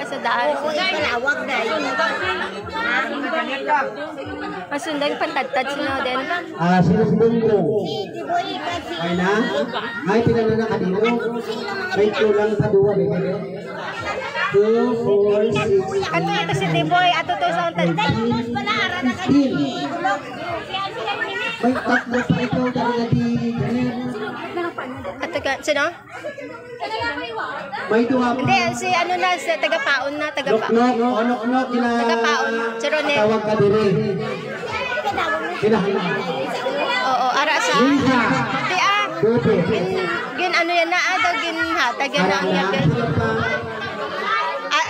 Sa daan. palawag na yun. Masundang pantagtad sino din. Sinusbungo. Si Diboy kasi Ay na? Ay, pinanana ka dito. May kulang pa duwa. 2, 4, 6. Ato ito si Diboy. Ato to sa untad. May tatlo pa ito. Ato ka, sino? May duwa pa. Hindi, si ano na, si taga-paon na, taga-paon. Nok, Taga-paon. Si Ronel. tawag ka din eh. Oo, ara sa... Di gin ano yan na, daw gin hatag yan na ang yabil.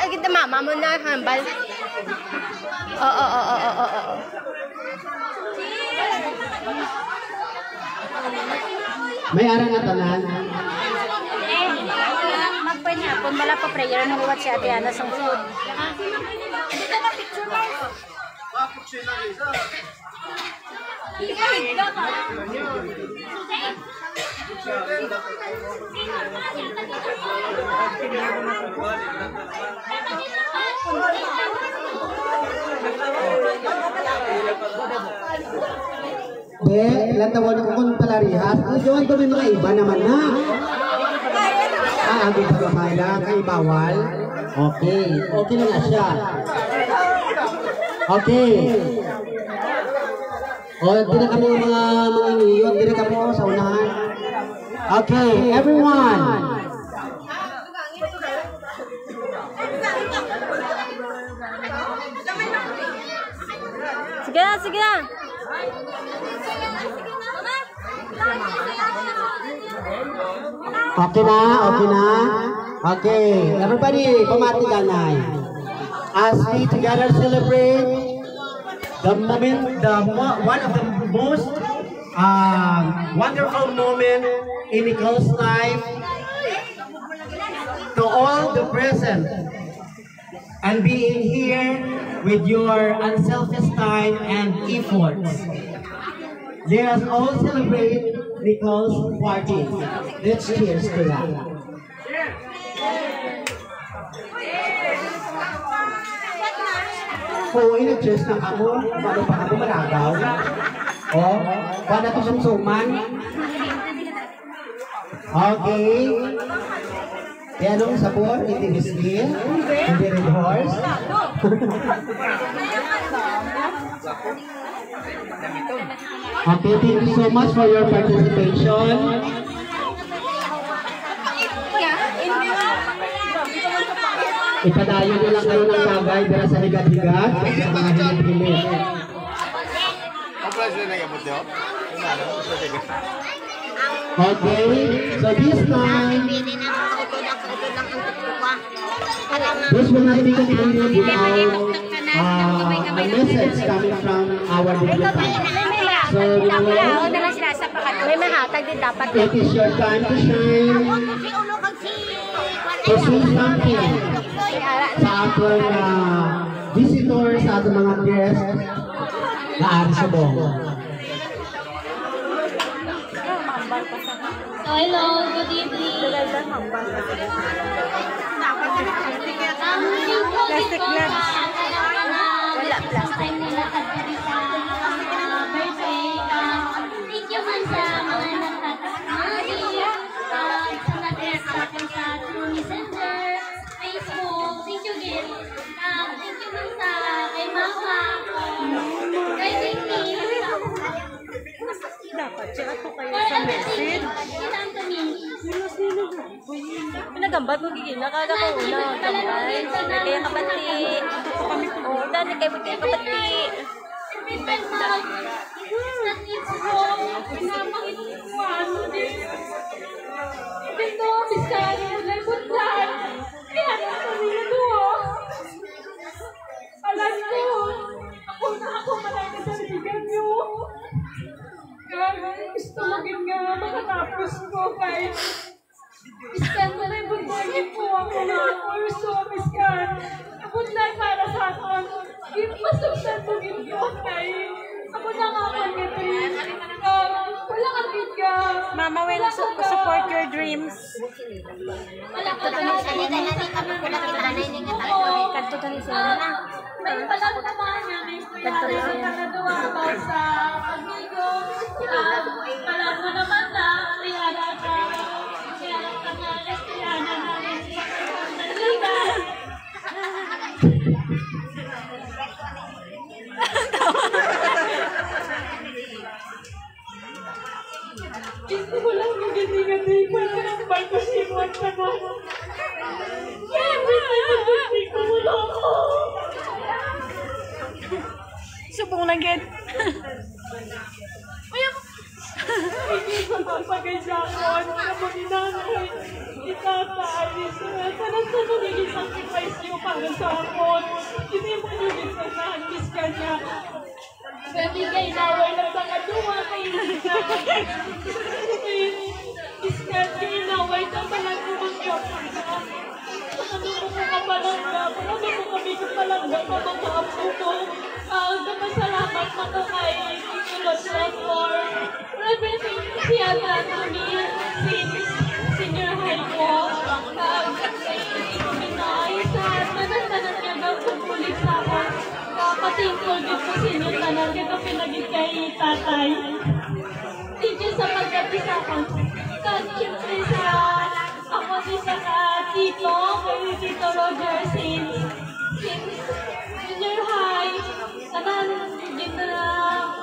Gin mama mo na, hambal. Oo. May ara nga tanan. Magpanyapon, wala pa prayer na huwat si Ate Ana sa food. Ilan taon ako kung palarihas. Diyan ko may mga iba naman na. Ang pagkakala kay bawal. Okay na nga siya. Okay. Hindi na kami mga iniyot. Hindi na kami sa unahan. Okay, everyone. Sige na. Okay na. Okay, everybody, pamati ka na. As we together celebrate the moment, one of the most wonderful moment in Nicole's life, to all the present and being here with your unselfish time and efforts. Let us all celebrate Nicole's party. Let's cheers to that. Oo, ina-cheers na ako. Paano pa ako malagaw? O, paano ito sumsuman? Okay. Kaya anong sabor? Hindi biscuit? Hindi red horse? Okay, thank you so much for your participation. Ipadayo nyo lang kayo ng bagay dara sa higat-higat sa mga hilit-hilit. Okay, so this time, this will not be continued without a message coming from our diplomats. So, may mahatag din dapat. it is your time to shine, to say something sa ating visitors, sa ating mga guests na ari sa Bongo. Hello, good evening. Plastic gloves. Wala, plastic. Thank you man sa mga nagtatanong. Sa nag-react sa True Center, Facebook. Thank you again. Thank you man sa kay Mama. Kay Vicky. Dapat siya ako kayo sa message. gambat mo gigil nakaga ko una gambay. Kaya kabati. Oh, dali kay mo kay kabati. Alam ko, ako malaki sa ligan niyo. Gusto maging nga makatapos ko kahit iskan mo na ibutagin po ako na kurso, iskan. Ibutag para sa akin. Ipasuksan mo ginyo kahit ako na nga pagkatrin. Wala kang bigya. Mama, will support your dreams. Wala ka na salita na rin kami pula kitanay ni nga tayo. Katutan sila na. May palang naman niya, may istorya na nagawa about sa pag-igo. Palang mo naman na, Rihanna ka. Rihanna ka na, Rihanna namin sa kaligan. Gusto ko lang magaling-galing pa na ng barko simuan ka na. Everything ko wala ko. Subong lang yan. Hindi sa pagpagayakon na maninanay. Itatay, sana naging sacrifice niyo para sa akon. Hindi mo naging sasahagis ka niya. Bibigay na wala sa kaduwa kayo. Iskat kayo na wala sa palagumangga. Ano mo ka palangga? Ano mo kami ka palangga? Ano mo apo ko? Napasalamat ako kay Lord Rector. Everything siya na namin since senior high ko. Pinay sa tanan-tanan niya daw tungkulit sa ako. Patingkol din po senior tanan. Dito pinagit kay tatay. Thank you sa pagkapis ako. Siyempre sa ako din sa tito, kay Tito Roger since junior high. Tanan, dito na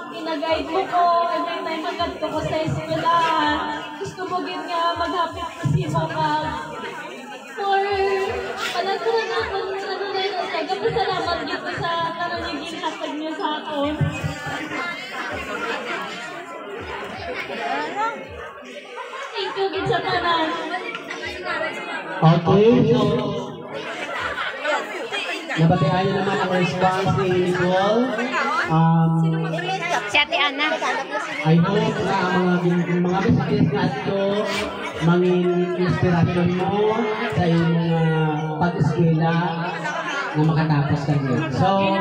ina-guide mo ko every time magkadto ko sa eskwelahan. Gusto mo din nga maghapit ko si Mama. For palagpunan na akong ano na yun, nagpasalamat dito sa kananiging hasag niyo sa akin. Thank you din sa tanan. Okay, so nabatihan niyo naman ang response ni Nicole. Si Ate Ana. I hope na ang mga messages na ito mangin inspirasyon mo sa iyong pag-eskwela na makatapos kayo. So,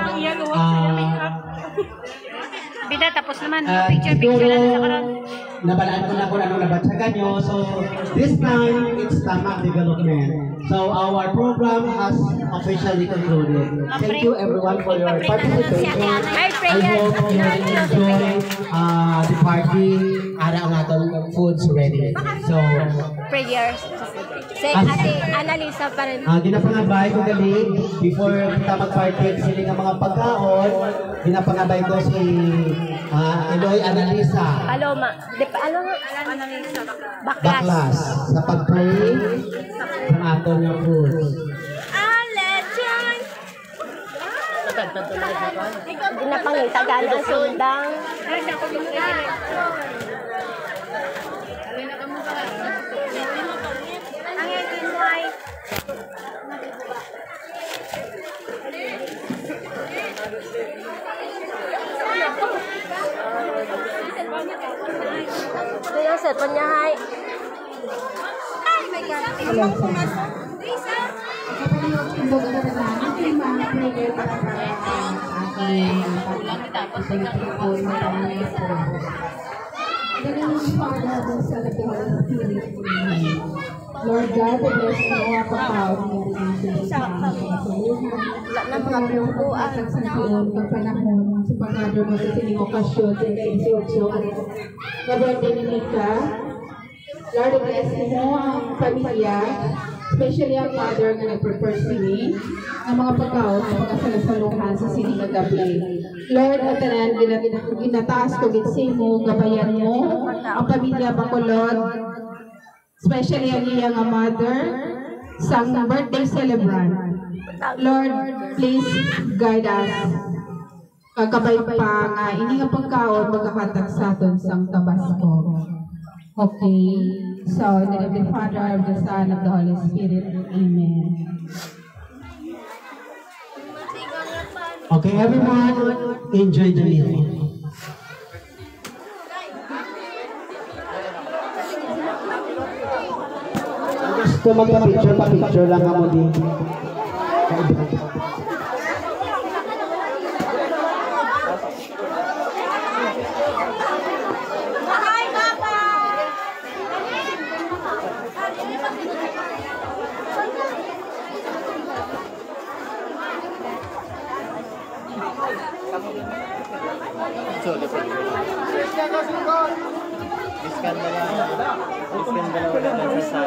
Bida, tapos naman. Picture na sa karon. Nabalaan ko na kung anong nabatsagan nyo. So, this time, it's stomach development. So, our program has officially concluded. Thank you everyone for your participation. I hope you enjoy the party. Ara ang atong foods ready. So, prayers. Say, Ate Annalisa pa rin. Ginapangabay ko gali before kita mag-party sila ng mga pagkaon. Ginapangabay ko si Eloy Annalisa. Paloma. Baklas. Sa pag-pray ng atong yung food. Ginapangita gano'n ang sundang. Ang yakin mo ay ito yung cellphone niya, hay. Ay, my God. Ito pang pumasok. Lord God, bless mo ang pagpawag ng sa mga pinagpuan sa pagpanahon sa pag-adro mo sa sining okasyon sa institusyon. Birthday ni Nika, Lord, bless mo ang pamilya, especially ang mother na nag-prepare sini ang mga pagkaon na pagkasalasaluhan sa sining na gabi. Lord, at tanan, ginataas ko gitsin mo, gabayan mo, ang pamilya Bacolod, especially ang iyang mother, sang birthday celebrant. Lord, please guide us. Kagabay pa nga, ini nga pagkaon magkakatag sa aton sang Tabasco. Okay, so in the name of the Father, of the Son, of the Holy Spirit, Amen. Okay, everyone, enjoy the meal. Gusto magpa-picture, pa-picture lang ako dito. Iskandala wala lang sa